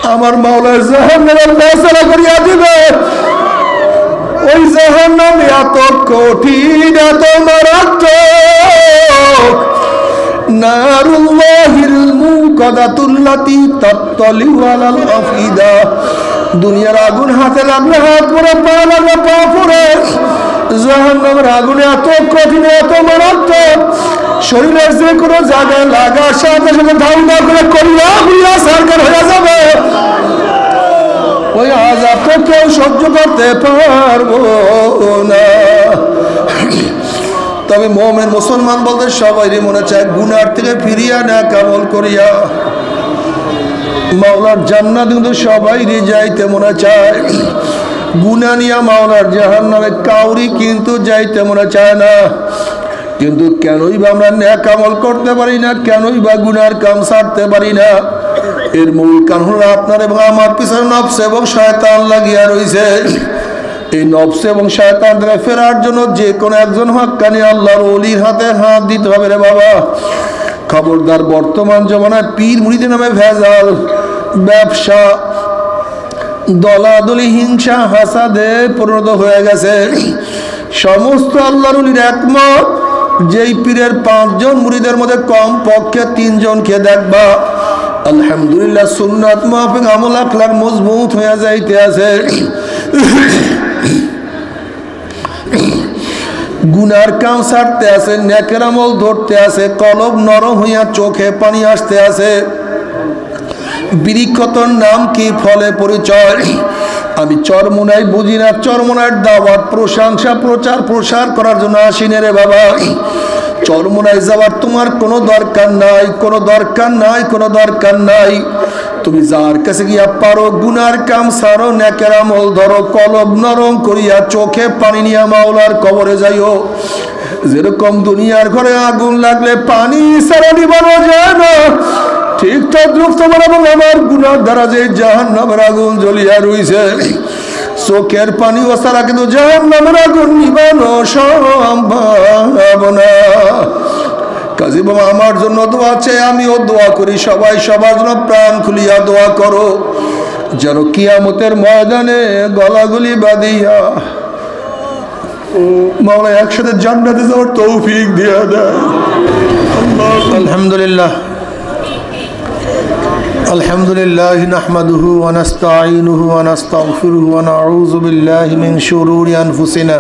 আমার মাওলা জাহান্নামের ফয়সালা করিয়া দিবে। ওই জাহান্নাম এত কঠিন, এত মারাত্মক, নারুল্লাহিল মুকাদাতুল্লাতি তাত্তালিউ আলাল আফিদা। দুনিয়ার আগুন হাতে লাগলে হাত পরে, পা লাগলে পা পরে। জাহান্নামের আগুন এত কঠিন, এত মারাত্মক, শরীরের যে কোনো জায়গায় লাগার সাথে সাথে ধাউনা করে করিয়া গুড়িয়া সরকার হয়ে যাবে। ওই আযাব তো কেউ সহ্য করতে পারবো না। তবে মুমিন মুসলমান বলতে সবারই মনে চায় গুনার থেকে ফিরিয়া নেক আমল করিয়া মাওলার জান্নাত কিন্তু সবাইরই যাইতে মনে চায়। গুনাহ নিয়া মাওলার জাহান্নামে কাউরি কিন্তু যাইতে মনে চায় না। কিন্তু কেনই বা আমরা নেক আমল করতে পারি না, কেনই বা গুনার কাম ছাড়তে পারি না? এর মূল কারণ হলো আপনার এবং আমার পিছনে নফস এবং শয়তান লাগিয়া রয়েছে। এই নফস এবং শয়তান থেকে ফেরার জন্য যে কোনো একজন হক্কানি আল্লাহর ওলির হাতে হাত দিতে হবে রে বাবা। খবরদার, বর্তমান জমানায় পীর মুরিদের নামে ভেজাল, ব্যবসা, দলাদলি, হিংসা, হাসাদে পরিণত হয়ে গেছে। সমস্ত আল্লাহর ওলির একমত, যেই পীরের 5 জন মুরিদের মধ্যে কম পক্ষে 3 জনকে দেখবা আলহামদুলিল্লাহ সুন্নাত মাফিক আমল আখলাক মজবুত হয়ে যাইতে আছে। গুনার কাম ছাড়তে আছে, নেকের আমল ধরতে আছে, কলব নরম হইয়া চোখে পানি আসতে আছে। বৃক্ষতর নাম কি, ফলে পরিচয়। আমি চরমোনাই বুঝি না, চরমোনাইয়ের দাওয়াত, প্রশংসা, প্রচার প্রসার করার জন্য আসিনে রে বাবা। চরমোনায় যাওয়ার তোমার কোনো দরকার নাই, কোনো দরকার নাই, কোনো দরকার নাই। তুমি যার কাছে গিয়া পারো গুনার কাম সারো, নেকের আমল ধরো, কলব নরম করিয়া চোখে পানি নিয়া মাওলার কবরে যাইও। যেরকম দুনিয়ার ঘরে আগুন লাগলে পানি ছাড়া নিবানো যায় না, ঠিক তদ্রুপ তোমার এবং আমার গুনার দ্বারা যে জাহান্নামের আগুন জ্বলিয়া রইছে, চোখের পানি ও ছাড়া কিন্তু জাহান্নামের আগুন নিবানো সম্ভব না। কাজী বাবা, আমার জন্য দোয়া চাই, আমিও দোয়া করি। সবাই সবার জন্য প্রাণ খুলিয়া দোয়া করো, যেন কিয়ামতের ময়দানে গলাগলি বাঁধিয়া মাওলা একসাথে জান্নাতে যাওয়ার তৌফিক দিয়া দেয়। আলহামদুলিল্লাহ আলহামদুলিল্লাহ নাহমাদুহু ওয়া নাস্তাঈনুহু ওয়া নাস্তাগফিরুহু ওয়া নাউযু বিল্লাহি মিন শুরুরি আনফুসিনা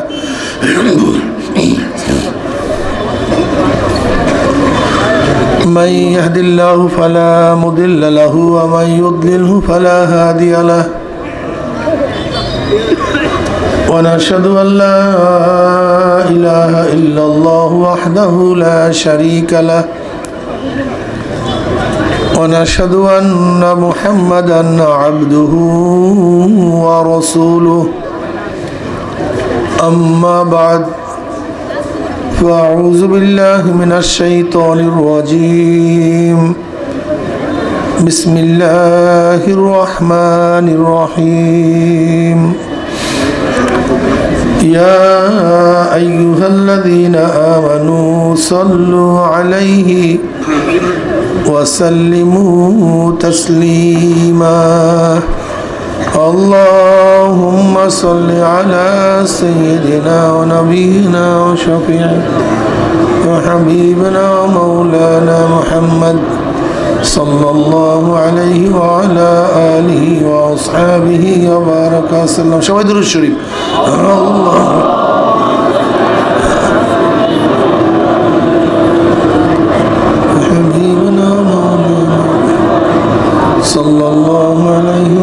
মান ইয়াহদিল্লাহু ফালা মুদিল্লা লাহু ওয়া মান ইউদ্লিলহু ফালা হাদিয়া লাহু ওয়া নাশহাদু আল লা ইলাহা ইল্লাল্লাহু ওয়াহদাহু লা শারীকা লাহু ونشهد أن محمدا عبده ورسوله أما بعد فأعوذ بالله من الشيطان الرجيم بسم الله الرحمن الرحيم يا أيها الذين آمنوا صلوا عليه وسلموا تسليما اللهم صل على سيدنا ونبينا وشفيعنا وحبيبنا ومولانا محمد صلى الله عليه وعلى آله وأصحابه وبارك وسلم. شواهد الشريف الله صلى الله عليه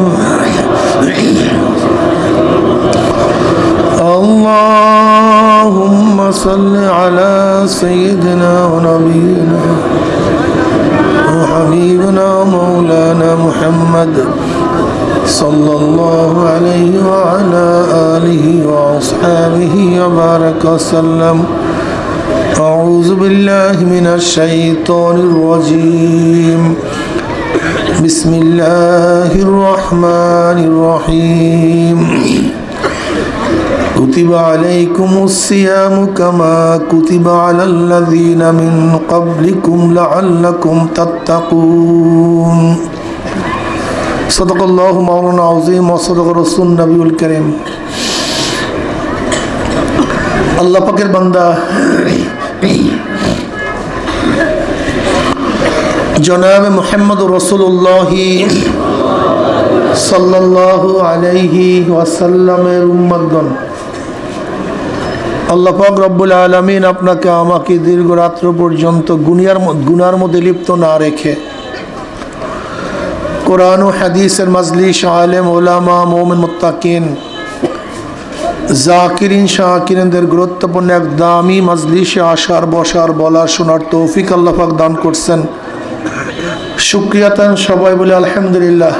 اللهم صل على سيدنا ونبينا وحبيبنا ومولانا محمد صلى الله عليه وعلى آله وأصحابه وبارك وسلم. أعوذ بالله من الشيطان الرجيم بسم الله الرحمن الرحيم كتب عليكم الصيام كما كتب على الذين من قبلكم لعلكم تتقون सदक़ल्लाहु मौलाना अज़ीम व सदक़ रसूल नबीउल करीम। अल्लाह पाकेर बंदा जनाब मुहम्मद रसूलुल्लाह सल्लल्लाहु अलैहि वसल्लमेर उम्मतगण, আল্লাহ পাক রব্বুল আলামিন আপনাকে আমাকে দীর্ঘ রাত্র পর্যন্ত গুনার মধ্যে লিপ্ত না রেখে কোরআন ও হাদিসের মজলিস, আলেম ওলামা, মুমিন মুত্তাকিন, জাকিরিন শাকিরিনদের গুরুত্বপূর্ণ এক দামি মজলিসে আসার, বসার, বলার, শোনার তৌফিক আল্লাহ পাক দান করছেন। শুকরিয়াতান সবাই বলে আলহামদুলিল্লাহ।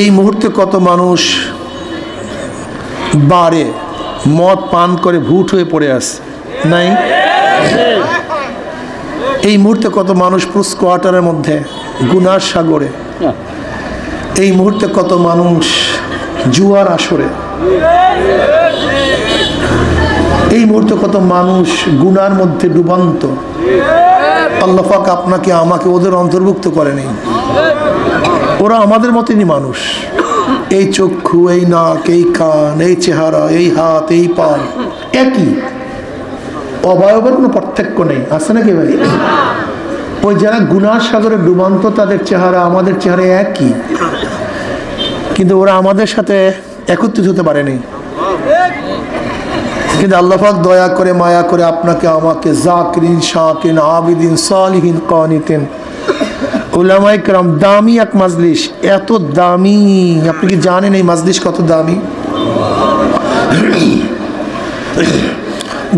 এই মুহূর্তে কত মানুষ বারে মদ পান করে ভুট হয়ে পড়ে আছে নাই? এই মুহূর্তে কত মানুষ পুরো কোয়ার্টারের মধ্যে গুনার সাগরে, এই মুহূর্তে কত মানুষ জুয়ার আসরে, এই মুহূর্তে কত মানুষ গুনার মধ্যে ডুবান্ত। আল্লাহ পাক আপনাকে আমাকে ওদের অন্তর্ভুক্ত করেনি। ওরা আমাদের মতনই মানুষ। এই চক্ষু, এই নাক, এই কান, এই চেহারা, এই হাত, এই পা একই, অবয়বের কোনো পার্থক্য নেই। আছে নাকি ভাই? ওই যারা গুনার সাগরে ডুবান্ত তাদের চেহারা আমাদের চেহারা একই, কিন্তু ওরা আমাদের সাথে একত্রিত হতে পারেনি। কিন্তু আল্লাহ পাক দয়া করে মায়া করে আপনাকে আমাকে জাকিরিন শাকিরিন আবিদিন সালিহিন কানিতিন উলামায়ে কেরাম, দামি এক মজলিস, এত দামি। আপনি কি জানেন এই মজলিস কত দামি?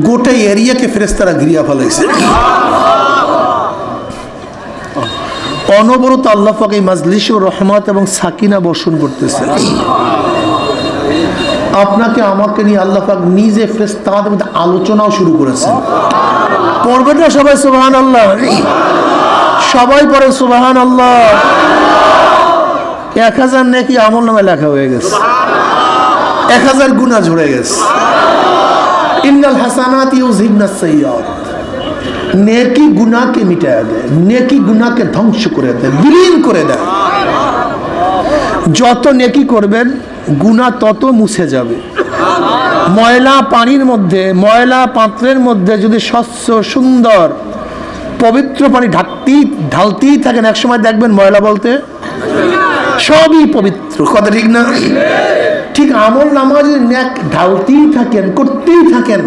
গোটা এরিয়াকে ফেরেশতারা ঘিরিয়া ফেলাইছে। অনবরত আল্লাহ পাক এই মজলিসে রহমত এবং সাকিনা বর্ষণ করতেছে। আপনাকে আমাকে নিয়ে আল্লাহ পাক নিজে ফেরেশতাদের মধ্যে আলোচনাও শুরু করেছেন। পড়বেন না সবাই সুবহানাল্লাহ? সবাই পড়ে সুবহানাল্লাহ। 1000 নেকি আমল নামে লেখা হয়ে গেছে, 1000 গুনাহ ঝরে গেছে। ইন্নাল হাসানাতি ইউযহিবনাস সাইয়্যাত, নেকি গুনাহকে মিটায় দেয়, নেকি গুনাহকে ধ্বংস করে দেয়, বিলীন করে দেয়। যত নেকি করবেন গুনাহ তত মুছে যাবে। ময়লা পানির মধ্যে, ময়লা পাত্রের মধ্যে যদি স্বচ্ছ সুন্দর পবিত্র পানি ঢালতেই থাকেন, এক সময় দেখবেন ময়লা বলতে সবই পবিত্র। কথা ঠিক না? ঠিক আমল নামাজ নেক ঢালতেই থাকেন, করতেই থাকেন,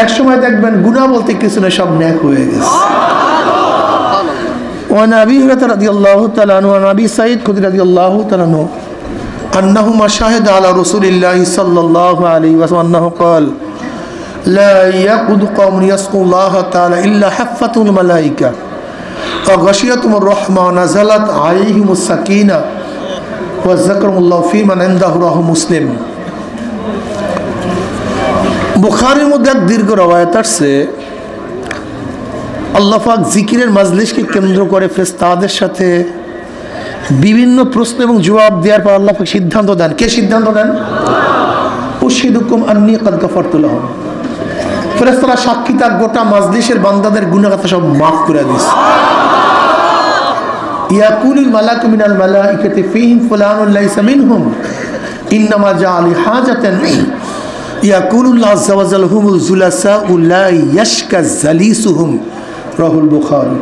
এক সময় দেখবেন গুনাহ বলতে কিছু না, সব নেক হয়ে গেছে। وعن أبي هريرة رضي الله تعالى عنه وعن أبي سعيد الخدري رضي الله تعالى عنه أنه شهد على رسول الله صلى الله عليه وسلم أنه قال لا يقعد قوم يذكرون الله تعالى إلا حفتهم الملائكة وغشيتهم الرحمة ونزلت عليهم السكينة وذكرهم الله في من عنده رواه مسلم। বুখারীর মধ্যে এক দীর্ঘ রওয়ায়াত আছে, আল্লাহ পাক জিকিরের মজলিসকে কেন্দ্র করে ফেরেশতাদের সাথে বিভিন্ন প্রশ্ন এবং জবাব দেওয়ার পর আল্লাহ পাক সিদ্ধান্ত দেন। কে সিদ্ধান্ত দেন? উশহিদুকুম আন্নী কাদ গাফারতু লাহুম। ফেরেশতারা সাক্ষী, তার গোটা মজলিসের বান্দাদের গুনাহ কথা সব মাফ করে দিয়েছে। ইয়াকুলুল মালাকু মিনাল মালাইকাতি ফীহিম ফুলানুন লাইসা মিনহুম ইন্নামা জাআ লিহাজাতান ইয়াকুলুল্লাহু আযজা ওয়া জাল্লা হুমুল জুলাসাউ লা ইয়াশকা জালিসুহুম রাহুল বুখারী।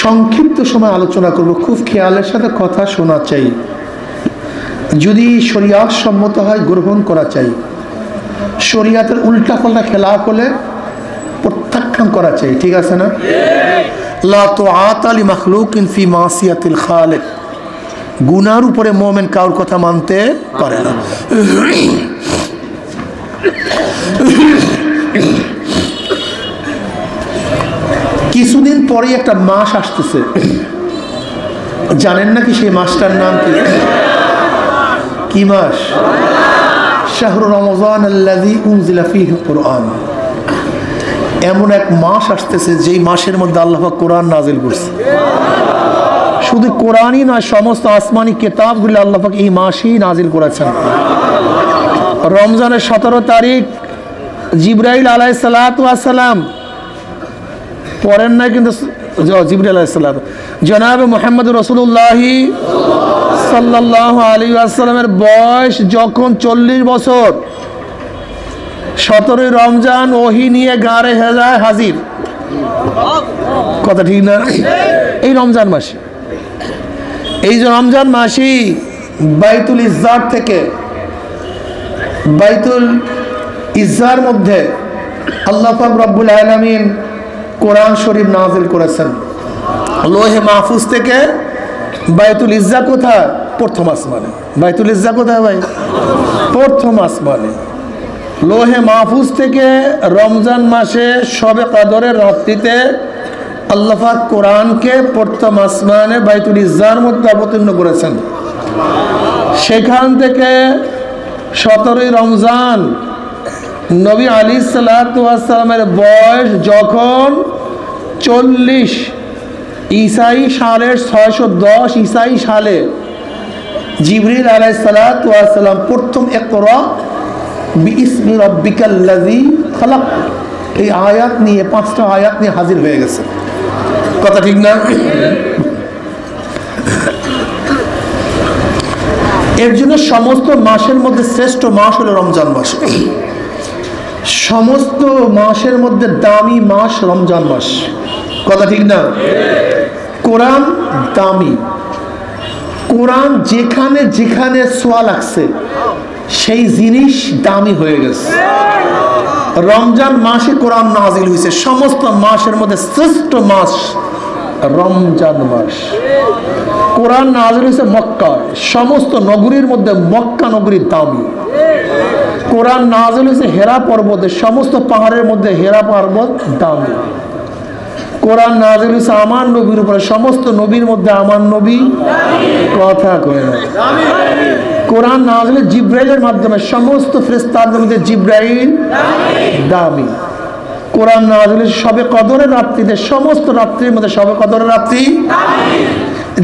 সংক্ষিপ্ত সময় আলোচনা করব, খুব খেয়ালের সাথে কথা শোনা চাই। যদি শরিয়াত সম্মত হয় গ্রহণ করা চাই, শরিয়াতের উল্টা পাল্টা খেলাফ হলে প্রত্যাখ্যান করা চাই। ঠিক আছে না? লা তুআতা লি মাখলুকিন ফি মাসিয়াতিল খালিক। গুনার উপরে মুমিন কারোর কথা মানতে পারে না। কিছুদিন পরে একটা মাস আসতেছে, জানেন নাকি সেই মাসটার নাম কি? কি মাস? শাহরু রমজান আল্লাযী উনজিলা ফীহিল কুরআন। এমন এক মাস আসতেছে যেই মাসের মধ্যে আল্লাহ পাক কোরআন নাজিল করছে। শুধু কোরআনই নয়, সমস্ত আসমানি কিতাবগুলো আল্লাহ পাক এই মাসেই নাজিল করেছেন। রমজানের 17 তারিখ জিবরাইল আলাইহিস সালাতু ওয়াস সালাম পড়েন না, কিন্তু জিবরাইল আলাইহিস সালাম জনাবে মুহাম্মদ রাসূলুল্লাহ সাল্লাল্লাহু আলাইহি ওয়াসাল্লামের বয়স যখন 40 বছর, 17 রমজান ওহী নিয়ে গারে হাজির। কথা ঠিক না? এই রমজান মাসে, এই যে রমজান মাসে বাইতুল ইজ্জার থেকে, বাইতুল ইজ্জার মধ্যে আল্লাহ পাক রব্বুল আলামিন কোরআন শরীফ নাজিল করেছেন। লোহে মাহফুজ থেকে বাইতুল ইজ্জা কোথায়? প্রথম আসমানে। বাইতুল ইজ্জা কোথায় ভাই? প্রথম আসমানে। লোহে মাহফুজ থেকে রমজান মাসে শবে কদরের রাত্রিতে আল্লাহ পাক কোরআনকে প্রথম আসমানে বাইতুল ইজ্জার মধ্যে অবতীর্ণ করেছেন। সেখান থেকে 17 রমজান নবী আলাইহিস সালাতু ওয়াস সালামের বয়স যখন 40, ঈসাই সালের 610 ঈসাই সালে জিবরিল আলাইহিস সালাতু ওয়াস সালাম প্রথম ইকরা বিইসমি রাব্বিকাল্লাযী খালাক এই আয়াত নিয়ে, 5টা আয়াত নিয়ে হাজির হয়ে গেছে। কথা ঠিক না? এর জন্য সমস্ত মাসের মধ্যে শ্রেষ্ঠ মাস হলো রমজান মাস। সমস্ত মাসের মধ্যে দামি মাস রমজান মাস। কথা ঠিক না? কোরআন দামি, কোরআন যেখানে যেখানে ছোঁয়া লাগছে সেই জিনিস দামি হয়ে গেছে। রমজান মাসে কোরআন নাজিল হয়েছে। সমস্ত মাসের মধ্যে শ্রেষ্ঠ মাস রমজান মাস। কোরআন নাজিল হয়েছে মক্কায়, সমস্ত নগরীর মধ্যে মক্কা নগরী দামি। কোরআন নাজিল হয়েছে হেরা পর্বতে, সমস্ত পাহাড়ের মধ্যে হেরা পর্বত দামি। কোরআন নাজিল হয়েছে আমার নবীর উপরে, সমস্ত নবীর মধ্যে আমার নবী কথা কয় না। কোরআন নাজিল জিব্রাইলের মাধ্যমে, সমস্ত ফেরেশতাদের মধ্যে জিব্রাইল দামি। কোরআন নাজিল শবে কদরের রাত্রিতে, সমস্ত রাত্রির মধ্যে শবে কদরের রাত্রি।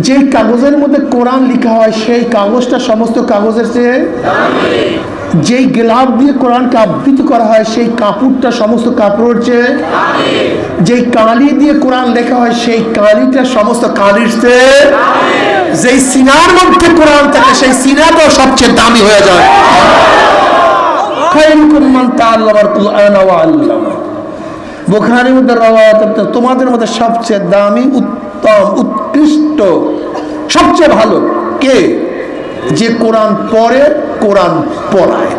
যে কাগজের মধ্যে কোরআন লেখা হয় সেই কাগজটা সমস্ত কাগজের চেয়ে দামি। যেই গিলাফ দিয়ে কোরআনকে আবৃত করা হয় সেই কাপড়টা সমস্ত কাপড়ের চেয়ে দামি। যেই কালি দিয়ে কোরআন লেখা হয় সেই কালিটা সমস্ত কালির চেয়ে দামি। যেই সিনার মধ্যে কোরআন থাকে সেই সিনাটাও সবচেয়ে দামি হয়ে যায়। খায়রুকুম মান তাআল্লামাল কুরআনা ওয়া আল্লামা। বুখারীর মধ্যে রওয়ায়াত, তোমাদের মধ্যে সবচেয়ে দামি, উত্তম, উৎকৃষ্ট, সবচেয়ে ভালো কে? যে কোরআন পড়ে, কোরআন পড়ায়,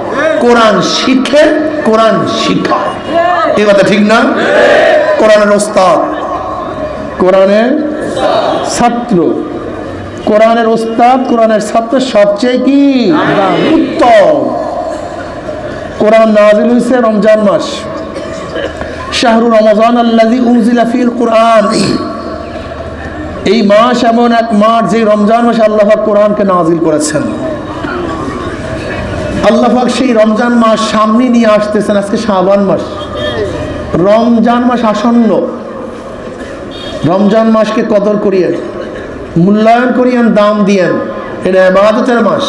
কোরআন শিখে, কোরআন শিখায়। এই কথা ঠিক না? কোরআনের ওস্তাদ, কোরআনের ছাত্র, কোরআনের ওস্তাদ, কোরআনের ছাত্র সবচেয়ে কি উত্তম। কোরআন নাজিল হয়েছে রমজান মাস। শাহরু রমজান আল্লাযী উনজিলা ফিল কুরআন। এই মাস এমন এক মাস যে রমজান মাসে আল্লাহ পাক কোরআনকে নাজিল করেছেন। আল্লাহ পাক সেই রমজান মাস সামনে নিয়ে আসতেছেন। আজকে শাবান মাস, রমজান মাস আসন্ন। রমজান মাসকে কদর করিয়েন, মূল্যায়ন করিয়েন, দাম দিয়েন। এটা ইবাদতের মাস।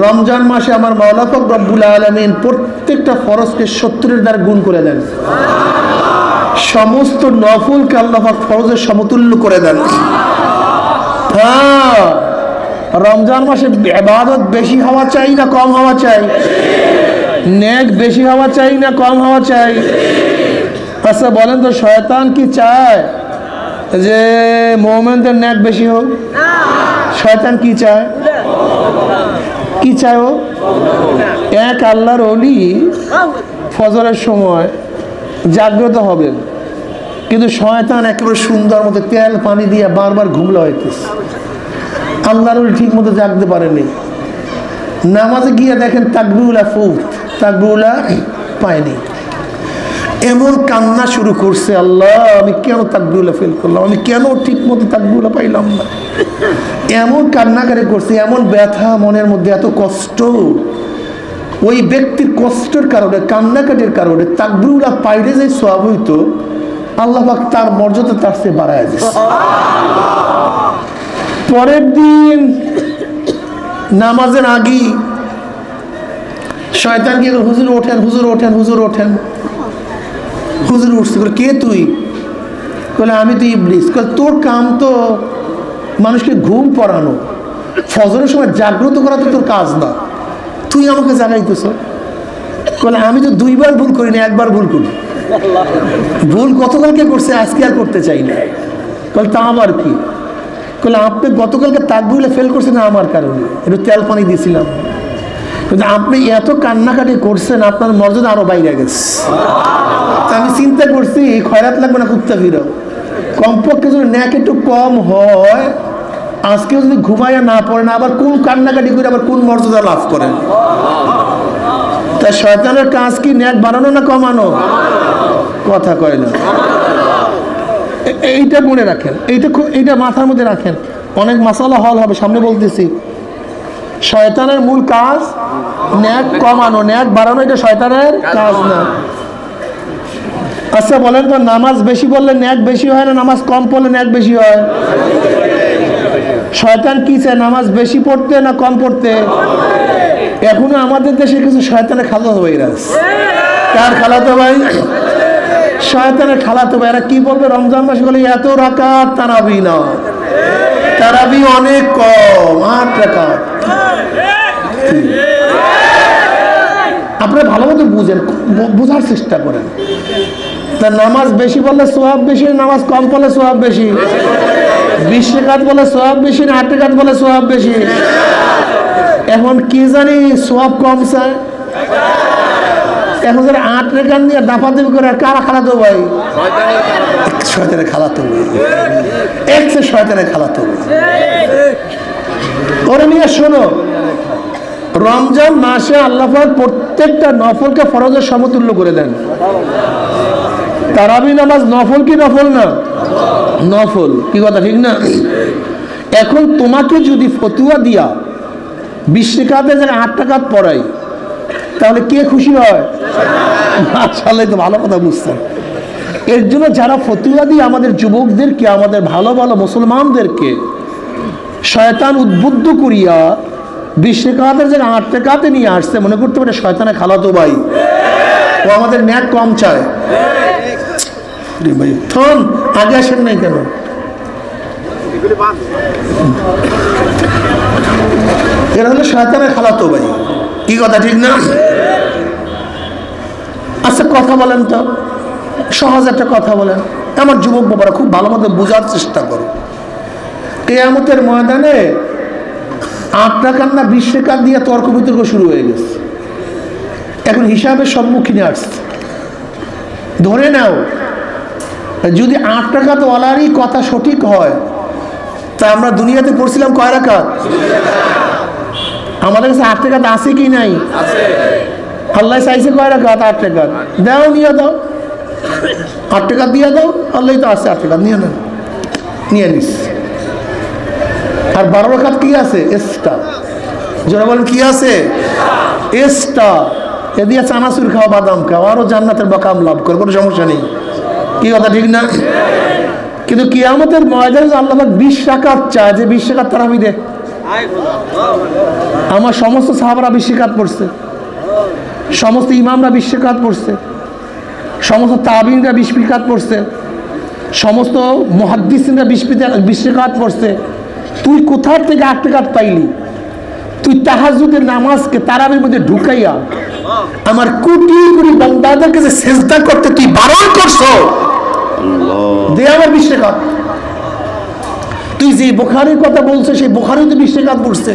রমজান মাসে আমার মাওলা পাক রব্বুল আলামিন প্রত্যেকটা ফরজকে 70 দ্বারা গুণ করে দেন। সমস্ত নফলকে আল্লাহ পাক ফরজের সমতুল্য করে দেন। হ্যাঁ, রমজান মাসে ইবাদত বেশি হওয়া চাই না কম হওয়া চাই? নেক বেশি হওয়া চাই না কম হওয়া চাই? আচ্ছা বলেন তো, শয়তান কি চায় যে মুমিনদের নেক বেশি হোক? শয়তান কি চায়? কি চায় ও? এক আল্লাহর ওলি ফজরের সময় জাগ্রত হবেন, কিন্তু শয়তান একেবারে সুন্দর মতো তেল পানি দিয়ে বারবার ঘুমলা হইতেছে। আল্লাহর ওলি ঠিক মতো জাগতে পারেনি। নামাজে গিয়ে দেখেন তাকবীরুল্লাহ ফুট, তাকবীরুল্লাহ পায়নি। এমন কান্না শুরু করছে, আল্লাহ আমি কেন তাকবীরুল্লাহ ফেল করলাম, আমি কেন ঠিক মতো তাকবীরুল্লাহ পাইলাম না। এমন কান্নাকারি করছে, এমন ব্যথা মনের মধ্যে, এত কষ্ট। ওই ব্যক্তির কষ্টের কারণে, কান্নাকাটির কারণে তাকবীরুল্লাহ পাইলে যে সওয়াব হইতো, আল্লাহ পাক তার মর্যাদা তার চেয়ে বাড়ায় দিয়েছে। পরের দিন নামাজের আগে শয়তান কি করে, হুজুর ওঠেন, হুজুর ওঠেন, হুজুর ওঠেন। হুজুর উঠছে, কে তুই? বলে আমি তো ইবলিস। তোর কাম তো মানুষকে ঘুম পড়ানো, ফজরের সময় জাগ্রত করা তো তোর কাজ না, তুই আমাকে জানাইতেছ? বলে আমি তো 2 বার ভুল করি না, 1 বার ভুল করি। ভুল গতকালকে করছে, আজকে আর করতে চাই না। বলে তা আবার কি? বলে আপনি গতকালকে তাকবীরে ফেল করছেন আমার কারণে, একটু তেল পানি দিয়েছিলাম, কিন্তু আপনি এত কান্নাকাটি করছেন, আপনার মর্যাদা আরো বাইরে গেছে। আমি চিন্তা করছি খয়রাত লাগবে না, কুত্তা ফিরাও, কমপক্ষে যদি ন্যাক একটু কম হয়, আজকেও যদি ঘুমাইয়া না পড়ে না, আবার কোন কান্নাকাটি করে আবার কোন মর্যাদা লাভ করেন? তা শয়তানের কাজ কি ন্যাক বাড়ানো না কমানো? কথা কয় না। এইটা মনে রাখেন, এইটা মাথার মধ্যে রাখেন। অনেক মাসালা হল হবে সামনে, বলতেছি। শয়তানের মূল কাজ ন্যাক কমানো, ন্যাক বাড়ানো এটা শয়তানের কাজ না। আচ্ছা বলেন তো, নামাজ বেশি পড়লে ন্যাক বেশি হয় না নামাজ কম পড়লে ন্যাক বেশি হয়? শয়তান কি চায়, নামাজ বেশি পড়তে না কম পড়তে? এখনো আমাদের দেশে কিছু শয়তানের খালাতো ভাইরা আছে। কার খালাতো ভাই? শয়তানের খালাতো ভাই। এরা কি বলবে, রমজান মাসে বলে এত রাকাত তারাবি না, তারাবি অনেক কম, 8 রাকাত। আপনারা ভালো মতো বুঝেন, বোঝার চেষ্টা করেন। তা নামাজ বেশি বললে সোয়াব বেশি, নামাজ কম পড়লে সোয়াব বেশি? 20 রাকাত বলে সোয়াব বেশি না 8 রাকাত বলে সোয়াব বেশি? এখন কি জানি সোয়াব কম চায়। এখন যারা 8 রাকাত নিয়ে দাপাদাপি করে, আর কারা খালাতো ভাই? শয়তানের খালাতো ভাই, শয়তানের খালাতো ভাই। ওরা নিয়ে শোনো, রমজান মাসে আল্লাহ পাক প্রত্যেকটা নফলকে ফরজের সমতুল্য করে দেন। তারাবি নামাজ নফল কি নফল না? নফল। কি কথা ঠিক না? এখন তোমাকে যদি ফতুয়া দিয়া 20 রাকাতের জায়গায় 8 রাকাত পড়াই, তাহলে কে খুশি হয়? মাশাআল্লাহ, তো ভালো কথা বুঝছেন। এর জন্য যারা ফতুয়া দিয়ে আমাদের যুবকদেরকে, আমাদের ভালো ভালো মুসলমানদেরকে শয়তান উদ্বুদ্ধ করিয়া 20 রাকাতের জায়গায় 8 রাকাতে নিয়ে আসছে, মনে করতে পারে শয়তানের খালাতো ভাই, ও আমাদের ন্যাক কম চায়। ভাই থন, আগে আসেন নাই কেন? এরা হলো শয়তানের খালাতো ভাই। কি কথা ঠিক না? আচ্ছা কথা বলেন তো, সহজ একটা কথা বলেন। আমার যুবক বাবারা খুব ভালো মতো বোঝার চেষ্টা করো। কিয়ামতের ময়দানে 8 রাকাত না 20 রাকাত দিয়ে তর্ক বিতর্ক শুরু হয়ে গেছে। এখন হিসাবের সম্মুখীনে আসছে। ধরে নাও যদি 8 রাকাত ওয়ালারই কথা সঠিক হয়, তা আমরা দুনিয়াতে পড়ছিলাম কয় রাকাত? আমাদের কাছে 8 রাকাত আছে কি নাই? আল্লাহ চাইছে কয় রাকাত? 8 রাকাত। দাও, নিয়ে দাও, 8 রাকাত দিয়ে দাও, আল্লাহ তো আছে 8 রাকাত, নিয়ে নেন, নিয়ে নিস। আর 12 রাকাত কি আছে? এক্সট্রা। যারা বলেন কি আছে? এক্সট্রা। এ দিয়ে চানাচুর খাও, বাদাম খাও, আরো জান্নাতের বাকাম লাভ করো, কোনো সমস্যা নেই। কি কথা ঠিক না? কিন্তু কিয়ামতের ময়দানে আল্লাহ 20 রাকাত চায়, যে 20 রাকাত তারাবি দে। আমার সমস্ত সাহাবারা 20 রাকাত পড়ছে, সমস্ত ইমামরা 20 রাকাত পড়ছে, সমস্ত তাবিনরা 20 রাকাত পড়ছে, সমস্ত মুহাদ্দিসিনরা 20 রাকাত পড়ছে। তুই কোথা থেকে 8 রাকাত পাইলি? তুই তাহাজ্জুদের নামাজকে তারাবির মধ্যে ঢুকাইয়া আমার কোটি কোটি বান্দাদের কাছে সিজদা করতে তুই বারণ করছো। দে আমার 20 রাকাত। তুই যে বুখারীর কথা বলছে, সেই বুখারী তো 20 রাকাত পড়ছে।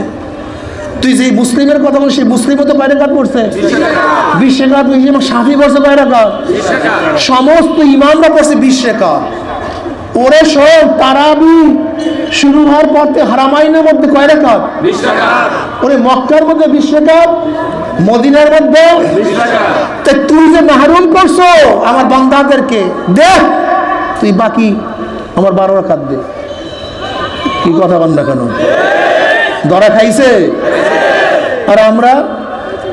তুই যে মুসলিমের কথা বলছিস, সেই মুসলিমও তো কয় রাকাত পড়ছে? 20 রাকাত। ইমাম শাফি পড়ছে কয় রাকাত? সমস্ত ইমামরা পড়ছে 20 রাকাত। ওরে সব তারাবি শুরু হওয়ার পর থেকে হারামাইনের মধ্যে কয় রাকাত? 20 রাকাত। ওরে মক্কার মধ্যে 20 রাকাত, মদিনার মধ্যে 20 রাকাত। তা তুই যে মাহরুম করছো আমার বান্দাদেরকে, দে তুই বাকি আমার 12 রাকাত দে। কি কথা বল না কেন? ধরা খাইছে। আর আমরা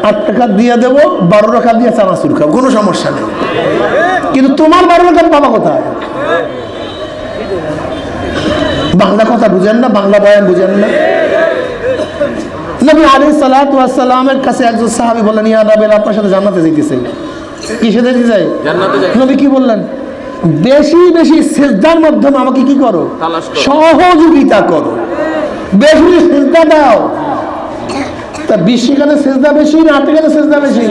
8 রাকাত দিয়ে দেবো, 12 রাকাত দিয়ে চানাচুর খাবো, কোনো সমস্যা নেই। কিন্তু তোমার 12 রাকাত পাবা কোথায়? বাংলা কথা বুঝেন না, বাংলা বয়ান বুঝেন না। নবী আলাইহিস সালাতু ওয়াস সালামের কাছে একজন সাহাবী বললেন, ইয়া রাবেল, আপনার সাথে জান্নাতে যাইতেছে। কিসে যেতে চাই? জান্নাতে যাই। নবী কি বললেন? বেশি বেশি সিজদার মাধ্যমে আমাকে কি করো? সহযোগিতা করো, বেশি সিজদা দাও। তা 20 টাকাতে সিজদা বেশি না 8 টাকাতে সিজদা বেশি?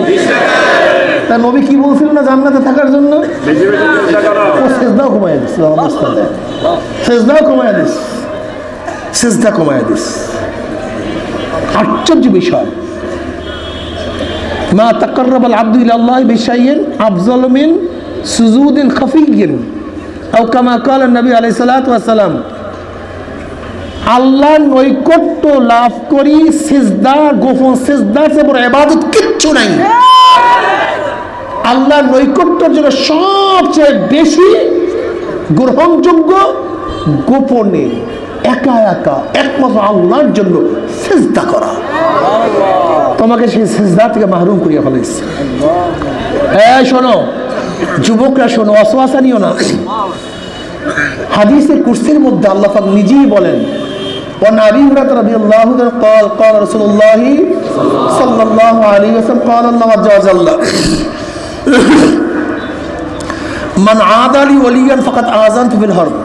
তা নবী কি বলছিল না জান্নাতে থাকার জন্য? বেশি বেশি সিজদা করো। ও সিজদাও কমায় দিস, সিজদাও কমায় দিস, সিজদা কমায় দিস। আশ্চর্য বিষয়, মা তাকাররাবাল আবদু ইলাল্লাহি বিশাইইন আফযালু মিন সুজুদিন খাফিয়্যিন আও কামা ক্বালা নবী আলাইহিস সালাতু ওয়াস সালাম। আল্লাহর নৈকট্য লাভ করি সিজদা, গোপন সিজদার চেয়ে বড় ইবাদত কিচ্ছু নাই। আল্লাহর নৈকট্যের জন্য সবচেয়ে বেশি গ্রহণযোগ্য গোপনে একা একা একমাত্র আল্লাহর জন্য সিজদা করা। তোমাকে সেই সিজদা থেকে মাহরুম করিয়া ফেলেছে। এই শোনো যুবকরা, শোনো, ওয়াসওয়াসা নিও না। হাদিসে কুরসির মধ্যে আল্লাহ পাক নিজেই বলেন, وعن أبي هريرة رضي الله عنه قال قال رسول الله صلى الله عليه وسلم قال الله عز وجل من عادى لي وليا فقد آذنته بالحرب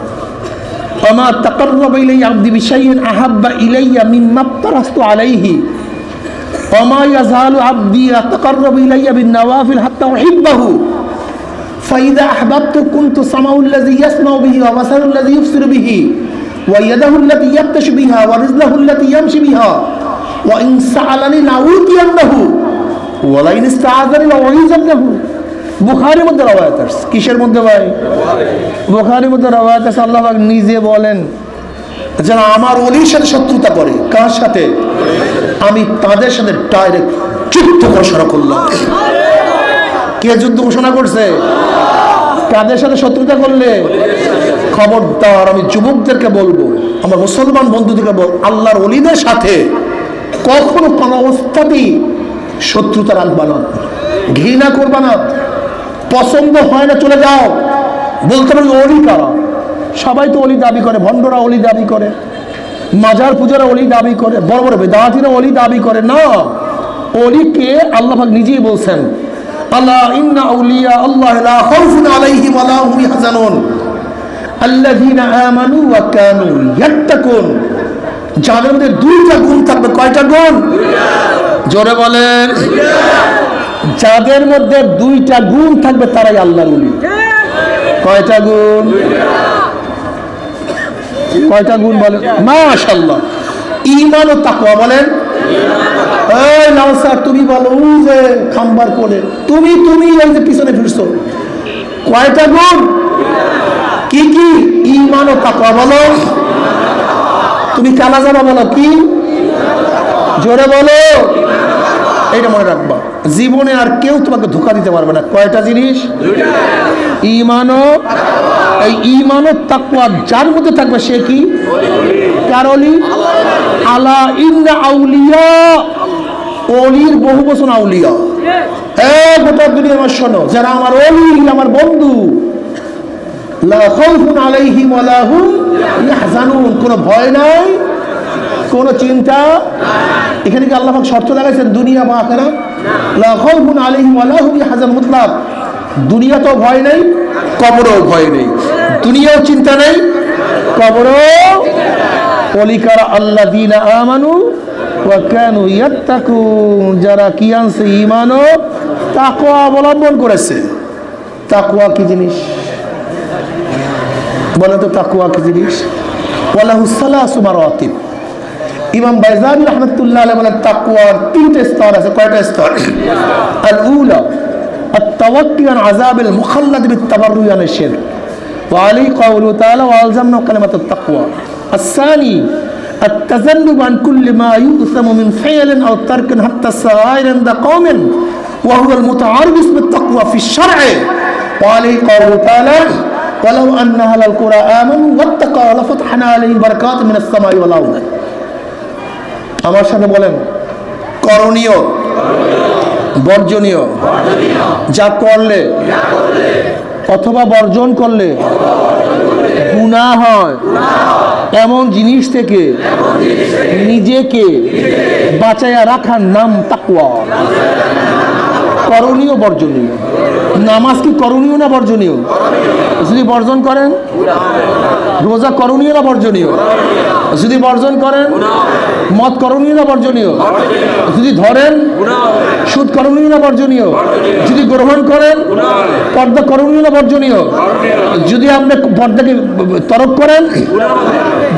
وما تقرب إلي عبدي بشيء أحب إلي مما افترضت عليه وما يزال عبدي يتقرب إلي بالنوافل حتى أحبه فإذا أحببته كنت سمعه الذي يسمع به وبصره الذي يبصر به ويده التي يبطش بها ورجله التي يمشي بها وإن سألني لأعطينه ولئن استعاذني لأعيذنه। বুখারীর মধ্যে রওয়ায়াত আছে। কিসের মধ্যে ভাই? বুখারীর মধ্যে রওয়ায়াত আছে। আল্লাহ পাক নিজে বলেন, যারা আমার ওলির সাথে শত্রুতা করে, কার সাথে? আমি তাদের সাথে ডাইরেক্ট যুদ্ধ ঘোষণা করলাম। কে যুদ্ধ ঘোষণা করছে? কাদের সাথে শত্রুতা করলে? খবরদার, আমি যুবকদেরকে বলবো, আমার মুসলমান বন্ধুদেরকে বলবো, আল্লাহর ওলিদের সাথে কখনো কোনো অবস্থাতেই শত্রুতা রাখবা না, ঘৃণা করবা না। পছন্দ হয় না চলে যাও। বলতে পারবে ওলি কারা? সবাই তো ওলি দাবি করে, ভণ্ডরা ওলি দাবি করে, মাজার পূজারা ওলি দাবি করে, বড় বড় বেদাতিরা ওলি দাবি করে। না, ওলিকে আল্লাহ পাক নিজেই বলছেন, আল্লাহ ইন্না আউলিয়া আল্লাহ লা খাউফুন আলাইহিম ওয়া লা হুম ইয়াহজানুন আল্লাযীনা আমানু ওয়া কানু ইয়াত্তাকুন। যাদের মধ্যে দুইটা গুণ থাকবে। কয়টা গুণ? জোরে বলেন। যাদের মধ্যে দুইটা গুণ থাকবে তারাই আল্লাহর ওলি। কয়টা গুণ? কয়টা গুণ বলেন? মাশাআল্লাহ। ঈমান ও তাকওয়া বলেন। এই নাও স্যার, তুমি বলো, ওই যে খাম্বার কোলে, তুমি এই যে পিছনে ফিরছো। কয়টা গুণ? কি কি? ঈমান ও তাকওয়া বলো। তুমি কালা জামা বলো, কি? জোরে বলো। এইটা মনে রাখবা, জীবনে আর কেউ তোমাকে ধোঁকা দিতে পারবে না। কয়টা জিনিস? ঈমান ও, এই ঈমান ও তাকওয়া যার মধ্যে থাকবে সে কি? কার ওলি? আলা ইন্না আউলিয়া, ওলির বহু বচন আউলিয়া। গোটা দুনিয়া আমার শোনো, যারা আমার ওলি, আমার বন্ধু, লা খাউফুন আলাইহিম ওয়া লা হুম ইয়াহজানুন, কোনো ভয় নাই, কোনো চিন্তা। এখানে কি আল্লাহ পাক শর্ত লাগাইছেন দুনিয়া বা আখিরাত? লা খাউফুন আলাইহিম ওয়া লা হুম ইয়াহজানুন, মুতলাক। দুনিয়াতেও ভয় নেই, কবরেও ভয় নেই। দুনিয়াও চিন্তা নেই, কবরেও। ওলিকারা আল্লাযীনা আমানু ওয়া কানু ইয়াত্তাকুন, যারা কি আনছে? ঈমান ও তাকওয়া অবলম্বন করেছে। তাকওয়া কি জিনিস বলে তো? তাকওয়া কি জিনিস? ওয়ালাহু সালাসু মারাতিব। ইমাম বাইজানি রাহমাতুল্লাহ আলাইহি বলেন, তাকওয়ার তিনটা স্তর আছে। কয়টা স্তর? আল উলা আত-তাওয়াক্কি আন আযাবিল মুখাল্লাদ বিত-তাবাররুই আন আশ-শিরক ওয়া আলী কাওলু তাআলা ওয়া আলজামনা কালিমাতাত তাকওয়া। الثاني التذنب عن كل ما يؤثم من فعل أو ترك حتى الصغائر عند قوم وهو المتعرض بالتقوى في الشرع وعليه قوله تعالى ولو أن أهل القرى آمنوا واتقوا لفتحنا عليهم بركات من السماء والأرض। আমার সাথে বলেন, করণীয়, বর্জনীয়, যা করলে অথবা বর্জন করলে গুনাহ হয় এমন জিনিস থেকে নিজেকে বাঁচায়া রাখার নাম তাকওয়া। করণীয় বর্জনীয়। নামাজ কি করণীয় না বর্জনীয়? যদি বর্জন করেন, রোজা করণীয় না বর্জনীয়? যদি বর্জন করেন, মদ করণীয় না বর্জনীয়? যদি ধরেন, সুদ করণীয় না বর্জনীয়? যদি গ্রহণ করেন, পর্দা করণীয় না বর্জনীয়? যদি আপনি পর্দাকে তরক করেন,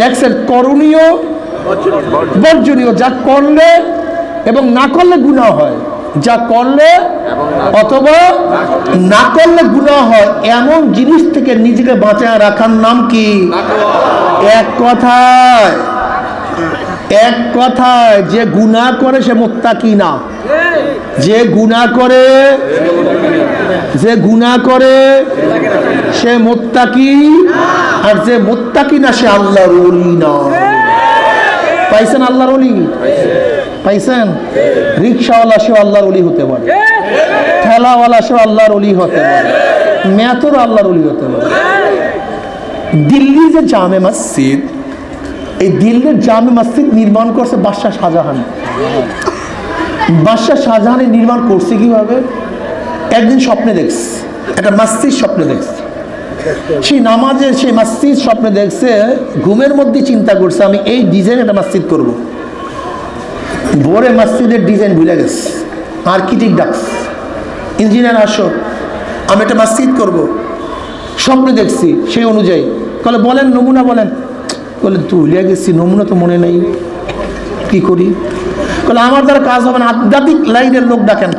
দেখছেন করণীয় বর্জনীয়। যা করলে এবং না করলে গুনাহ হয়, যা করলে অথবা না করলে গুনাহ হয় এমন জিনিস থেকে নিজেকে বাঁচায় রাখার নাম কি? এক কথায় যে গুনাহ করে সে মুত্তাকি না। যে গুনাহ করে সে মুত্তাকি, আর যে মুত্তাকি না সে আল্লাহর ওলি না। পাইছেন আল্লাহর ওলি? পাইছেন? রিক্সাওয়ালা সেও আল্লাহর ওলি হতে পারে, ঠেলাওয়ালা সেও আল্লাহর ওলি হতে পারে, মেথর আল্লাহর ওলি হতে পারে। দিল্লি যে জামে মসজিদ, এই দিল্লির জামে মসজিদ নির্মাণ করছে বাদশাহ শাহজাহান। বাদশাহ শাহজাহান নির্মাণ করছে কিভাবে? একদিন স্বপ্নে দেখছে, একটা মসজিদ স্বপ্নে দেখছে। সেই নামাজের সেই মসজিদ স্বপ্নে দেখছে, ঘুমের মধ্যে চিন্তা করছে আমি এই ডিজাইন একটা মসজিদ করব। ভোরে মসজিদের ডিজাইন ভুলে গেছে, আর্কিটেক্ট ডাকছে, ইঞ্জিনিয়ার আসো, আমি একটা মসজিদ করব। স্বপ্নে দেখছি সেই অনুযায়ী। বলে বলেন নমুনা বলেন। বলে তুই ভুলে গেছি, নমুনা তো মনে নেই, কি করি? বলে আমার দ্বারা কাজ হবে না, আধ্যাত্মিক লাইনের লোক ডাকেন।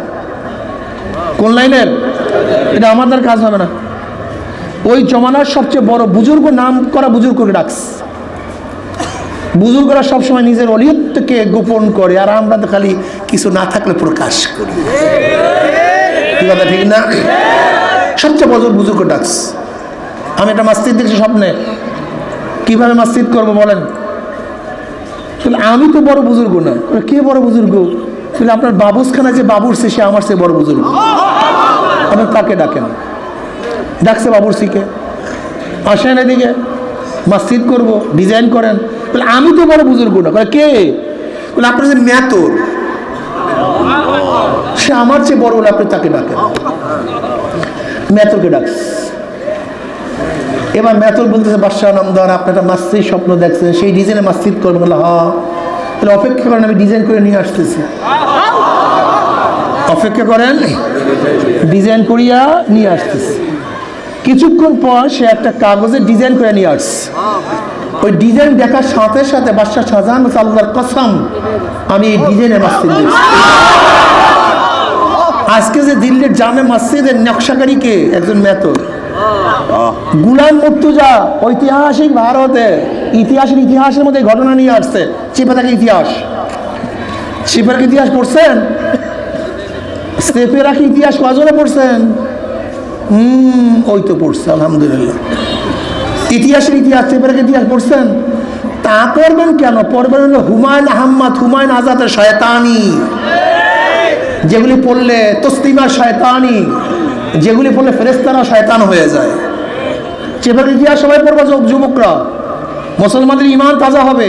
কোন লাইনের? এটা আমার দ্বারা কাজ হবে না। ওই জমানার সবচেয়ে বড় বুজুর্গ, নাম করা বুজুর্গকে ডাকছে। বুজুর্গরা সবসময় নিজের অলিয়তকে গোপন করে, আর আমরা তো খালি কিছু না থাকলে প্রকাশ করি। কি কথা ঠিক না? সবচেয়ে বড় বুজুর্গ ডাকছে। আমি একটা মসজিদ দেখছি স্বপ্নে, কিভাবে মসজিদ করবো বলেন? আমি তো বড় বুজুর্গ না। কে বড় বুজুর্গ? আপনার বাবুসখানা যে বাবুরসি, সে আমার সে বড় বুজুর্গ। আপনি তাকে ডাকেন। ডাকছে বাবুরসিকে, আসেন এদিকে মসজিদ করব, ডিজাইন করেন। বলে আমি তো বড় বুজুর্গ না। বলে কে? বলে আপনার যে মেতর, সে আমার চেয়ে বড়, বলে আপনি তাকে ডাকেন। মেতরকে ডাকছে। এবার মেতর বলতেছে বাদশাহ নামদার, আপনি একটা মসজিদ স্বপ্ন দেখছেন, সেই ডিজাইনে মসজিদ করবেন? বলে হ্যাঁ। তাহলে অপেক্ষা করেন, আমি ডিজাইন করে নিয়ে আসতেছি। অপেক্ষা করেন, ডিজাইন করিয়া নিয়ে আসতেছি। কিছুক্ষণ পর সে একটা কাগজে ডিজাইন করে নিয়ে আসছে। ওই ডিজাইন দেখার সাথে সাথে বাদশাহ শাহজাহান বলছে, আল্লাহর কসম আমি এই ডিজাইনের মসজিদ দেখছি। আজকে যে দিল্লির জামে মসজিদের নকশাকারীকে একজন মেথর, গুলাম মুর্তজা ঐতিহাসিক ভারতে ইতিহাসের মধ্যে ঘটনা নিয়ে আসছে। চিপাতাকে ইতিহাস, চিপাতাকে ইতিহাস পড়ছেন? সেফেরাকে ইতিহাস কজনে পড়ছেন? ওই তো পড়ছে, আলহামদুলিল্লাহ। ইতিহাসের ইতিহাস, সেফেরাকে ইতিহাস পড়ছেন? তা পড়বেন কেন? পড়বেন হলো হুমায়ুন আহমদ, হুমায়ুন আজাদের শয়তানি, যেগুলি পড়লে তসলিমা শয়তানি, যেগুলি পড়লে ফেরেশতারা শয়তান হয়ে যায়। চেপার ইতিহাস সবাই পড়বা, যুবকরা, মুসলমানদের ইমান তাজা হবে,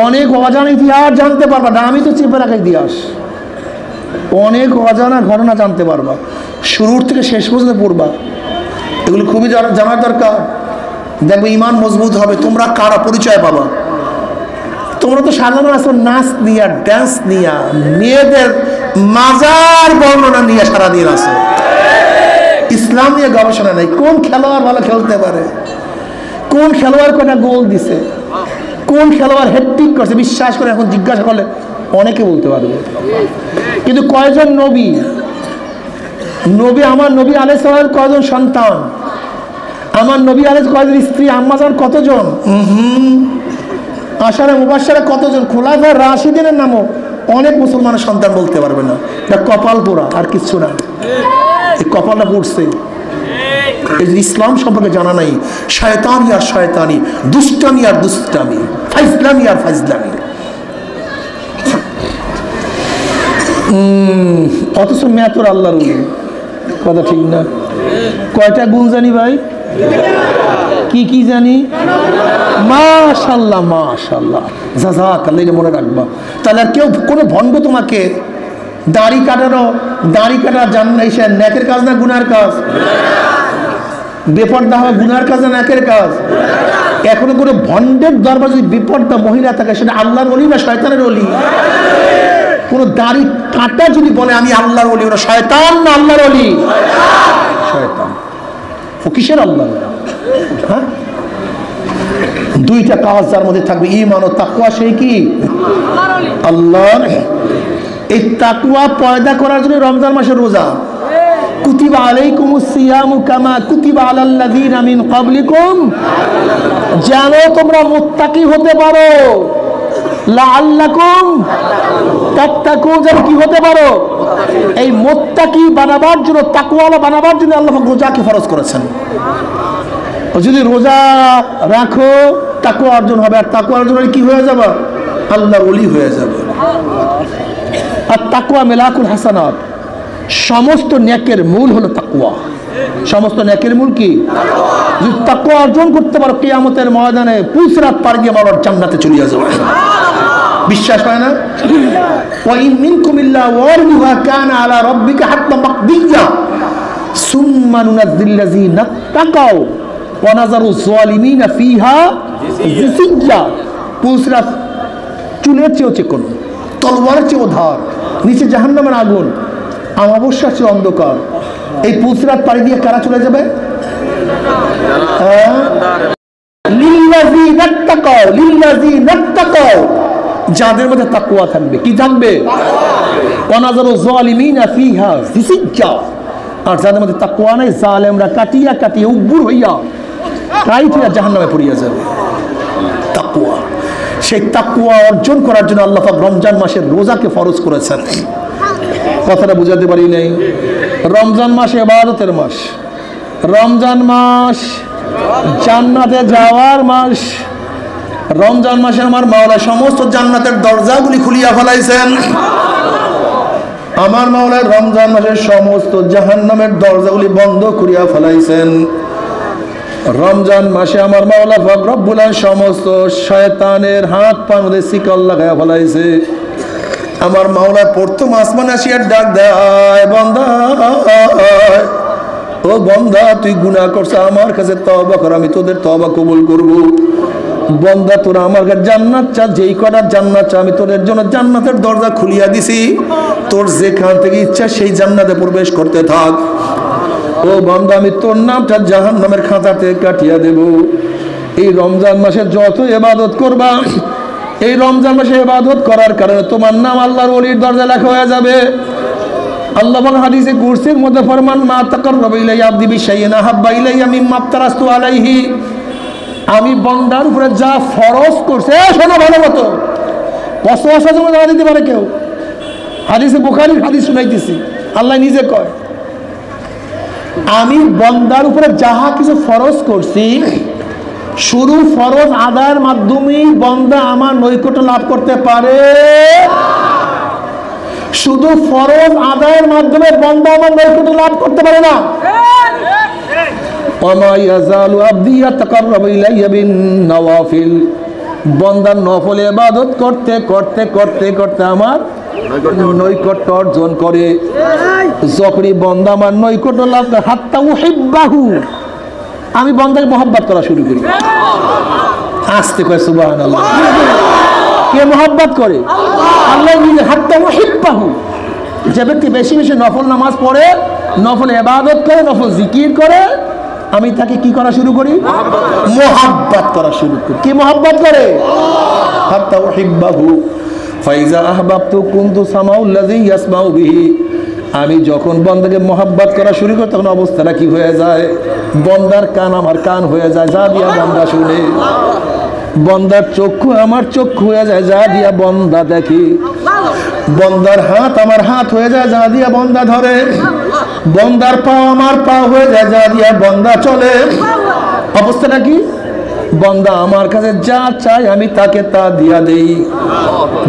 অনেক অজানা ইতিহাস জানতে পারবা। আমি তো চেপে রাখা ইতিহাস, অনেক অজানা ঘটনা জানতে পারবা, শুরুর থেকে শেষ পর্যন্ত পড়বা। এগুলো খুবই জানার দরকার। দেখবে ইমান মজবুত হবে। তোমরা কারা পরিচয় পাবা? তোমরা তো সাধারণ আছো নাচ নিয়া, ড্যান্স নিয়া, মেয়েদের মাজার বর্ণনা নিয়ে সারাদিন আছো। ইসলাম নিয়ে গবেষণা নেই। কোন খেলোয়াড় ভালো খেলতে পারে, কোন খেলোয়াড় কটা গোল দিছে, কোন খেলোয়াড় হ্যাটট্রিক করছে, বিশ্বাস করে এখন জিজ্ঞাসা করলে অনেকে বলতে পারবে। কিন্তু কয়জন নবী, আমার নবী আলাইহিস সালামের কয়জন সন্তান, আমার নবী আলাইহিস কয়জন স্ত্রী, আম্মাজান কতজন, আশারা মুবাশশারা কতজন, খোলাফায়ে রাশিদিনের নামও অনেক মুসলমানের সন্তান বলতে পারবে না। এটা কপাল পোড়া, আর কিচ্ছু না। এই কপালটা পড়ছে। এই ইসলাম সম্পর্কে জানা নাই, শয়তানি আর শয়তানি, দুষ্টামি আর দুষ্টামি, ফাইজলামি আর ফাইজলামি। অথচ মেয়াতর আল্লাহর ওলি। কথা ঠিক না? কয়টা গুণ জানি ভাই? কি কি জানি? মাশাআল্লাহ মাশাআল্লাহ, জাযাকাল্লাহ, এটা মনে রাখবা। তাহলে আর কেউ কোনো ভণ্ড তোমাকে দাড়ি কাটা জান্নাত এসে নেকের কাজ না গুনার কাজ? বেপর্দা হওয়া গুনার কাজ না নেকের কাজ? এখনো কোনো ভণ্ডের দরবার যদি বিপর্দা মহিলা থাকে, সেটা আল্লাহর ওলি না শয়তানের ওলি? কোনো দাড়ি কাটা যদি বলে আমি আল্লাহর ওলি, ওরা শয়তান না আল্লাহর ওলি? শয়তান। ও কিসের আল্লাহ? হ্যাঁ, দুইটা কাজ যার মধ্যে থাকবে, ঈমান ও তাকওয়া। সেই কি? আল্লাহর। এই তাকওয়া পয়দা করার জন্য রমজান মাসের রোজা। কুতিবা আলাইকুমুস সিয়ামু কামা কুতিবা আলাল্লাযিনা মিন ক্বাবলিকুম, যেন তোমরা মুত্তাকি হতে পারো, লাআল্লাকুম তাত্তাকুন, যেন কি হতে পারো? এই মুত্তাকি বানাবার জন্য, তাকওয়ালা বানাবার জন্য আল্লাহ রোজাকে ফরজ করেছেন। যদি রোজা রাখো তাকওয়া অর্জন হবে, আর তাকওয়া অর্জন হলে কি হয়ে যাবে? আল্লাহর ওলি হয়ে যাবে। আর তাকওয়া মিলাকুল হাসানাত, সমস্ত নেকের মূল হলো তাকওয়া। সমস্ত নেকের মূল কি? যদি তাকওয়া অর্জন করতে পারো, কিয়ামতের ময়দানে পুসরাত পার গিয়ে মাওলার জান্নাতে চলে যাবে। বিশ্বাস হয় না? ওয়া ইন মিনকুম ইল্লা ওয়ারিদুহা কানা আলা রাব্বিকা হাত্তাম মাকদিয়া সুম্মা নুনাজ্জিল্লাযিনা তাকাও ওয়া নাযারুজ যালিমিনা ফিহা জিসিয়া। পুসরাত চুলের চেয়েও চিকন, তলোয়ারের চেয়েও ধার, নিচে জাহান্নামের আগুন, অমাবস্যার চেয়ে অন্ধকার। এই পুসরাত পাড়ি দিয়ে কারা চলে যাবে? লিল্লাযিনা তাকাও, লিল্লাযিনা তাকাও, যাদের মধ্যে তাকওয়া থাকবে। কি থাকবে? ওয়া নাযারুজ যালিমিনা ফিহা জিসিয়া। আর যাদের মধ্যে তাকওয়া নাই, জালেমরা কাটিয়া কাটিয়া উগ্র হইয়া কাইটিয়া জাহান্নামে পড়িয়া যাবে। তাকওয়া, সেই তাকওয়া অর্জন করার জন্য আল্লাহ পাক রমজান মাসের রোজাকে ফরজ করেছেন। কথাটা বুঝাতে পারি নাই? রমজান মাস ইবাদতের মাস, রমজান মাস জান্নাতে যাওয়ার মাস। রমজান মাসে আমার মাওলা সমস্ত জান্নাতের দরজাগুলি খুলিয়া ফেলাইছেন। আমার মাওলা রমজান মাসের সমস্ত জাহান্নামের দরজাগুলি বন্ধ করিয়া ফেলাইছেন। রমজান মাসে আমার মাওলা পাক রব্বুল আলামিন সমস্ত শয়তানের হাত পা মধ্যে শিকল লাগাইয়া ফেলাইছে। আমার মাওলা প্রথম আসমানে আসিয়া ডাক দেয়, বান্দা ও বান্দা, তুই গুনাহ করছ, আমার কাছে তওবা কর, আমি তোদের তওবা কবুল করব। বান্দা, তোরা আমার কাছে জান্নাত চা, যেই কটা জান্নাত চা আমি তোদের জন্য জান্নাতের দরজা খুলিয়া দিছি, তোর যেখান থেকে ইচ্ছা সেই জান্নাতে প্রবেশ করতে থাক। ও বান্দা, আমি তোর নামটা জাহান্নামের খাতা থেকে কাটিয়া দেব। এই রমজান মাসে যত ইবাদত করবা, এই রমজান মাসে ইবাদত করার কারণে তোমার নাম আল্লাহর ওলির দরজা লেখা হয়ে যাবে। আল্লাহ পাক হাদিসে কুরসির মধ্যে ফরমান, মা তাকাররাবা ইলাইয়া আবদি বিশাইইন আহাব্বা ইলাইয়া মিম্মা আফতারাস্তু আলাইহি। আমি বান্দার উপরে যা ফরজ করছে, শোনো ভালো মতো, ওয়াসওয়াসা যেন না দিতে পারে কেউ। হাদিসে বুখারীর হাদিস শুনাইতেছি, আল্লাহ নিজে কয়, আমি বান্দার উপরে যাহা কিছু ফরজ করছি, শুধু ফরজ আদায়ের মাধ্যমেই বান্দা আমার নৈকট্য লাভ করতে পারে। শুধু ফরজ আদায়ের মাধ্যমে বান্দা আমার নৈকট্য লাভ করতে পারে না। ওমা ইয়াজালু আবদি ইয়াতাকাররাবু ইলাইয়া বিন নওয়াফিল, বান্দা নফল ইবাদত করতে করতে করতে করতে আমার নৈকট্য অর্জন করে। যখনই বান্দা আমার নৈকট্য লাভ করে, হাত্তা উহিব্বাহু, আমি বান্দাকে মহব্বত করা শুরু করি। আস্তে কয় সুবহানাল্লাহ। কে মহব্বত করে? আল্লাহ নিজে। হাত্তা উহিব্বাহু, যে ব্যক্তি বেশি বেশি নফল নামাজ পড়ে, নফল ইবাদত করে, নফল জিকির করে, আমি তাকে কি করা শুরু করি? মহব্বত করা শুরু করি। কি মহব্বত করে? হাত্তা উহিব্বাহু ফাইজা আহবাবতু কুনতু সামাউল্লাযী ইয়াসমাউ বিহি। আমি যখন বান্দাকে মহব্বত করা শুরু করি, তখন অবস্থাটা কি হয়ে যায়? বান্দার কান আমার কান হয়ে যায়, যা দিয়া বান্দা শুনে। বান্দার চক্ষু আমার চক্ষু হয়ে যায়, যা দিয়া বান্দা দেখি। বান্দার হাত আমার হাত হয়ে যায়, যা দিয়া বান্দা ধরে। বান্দার পা আমার পা হয়ে যায়, যা দিয়া বান্দা চলে। অবস্থাটা কি? বান্দা আমার কাছে যা চায় আমি তাকে তা দিয়া দেই।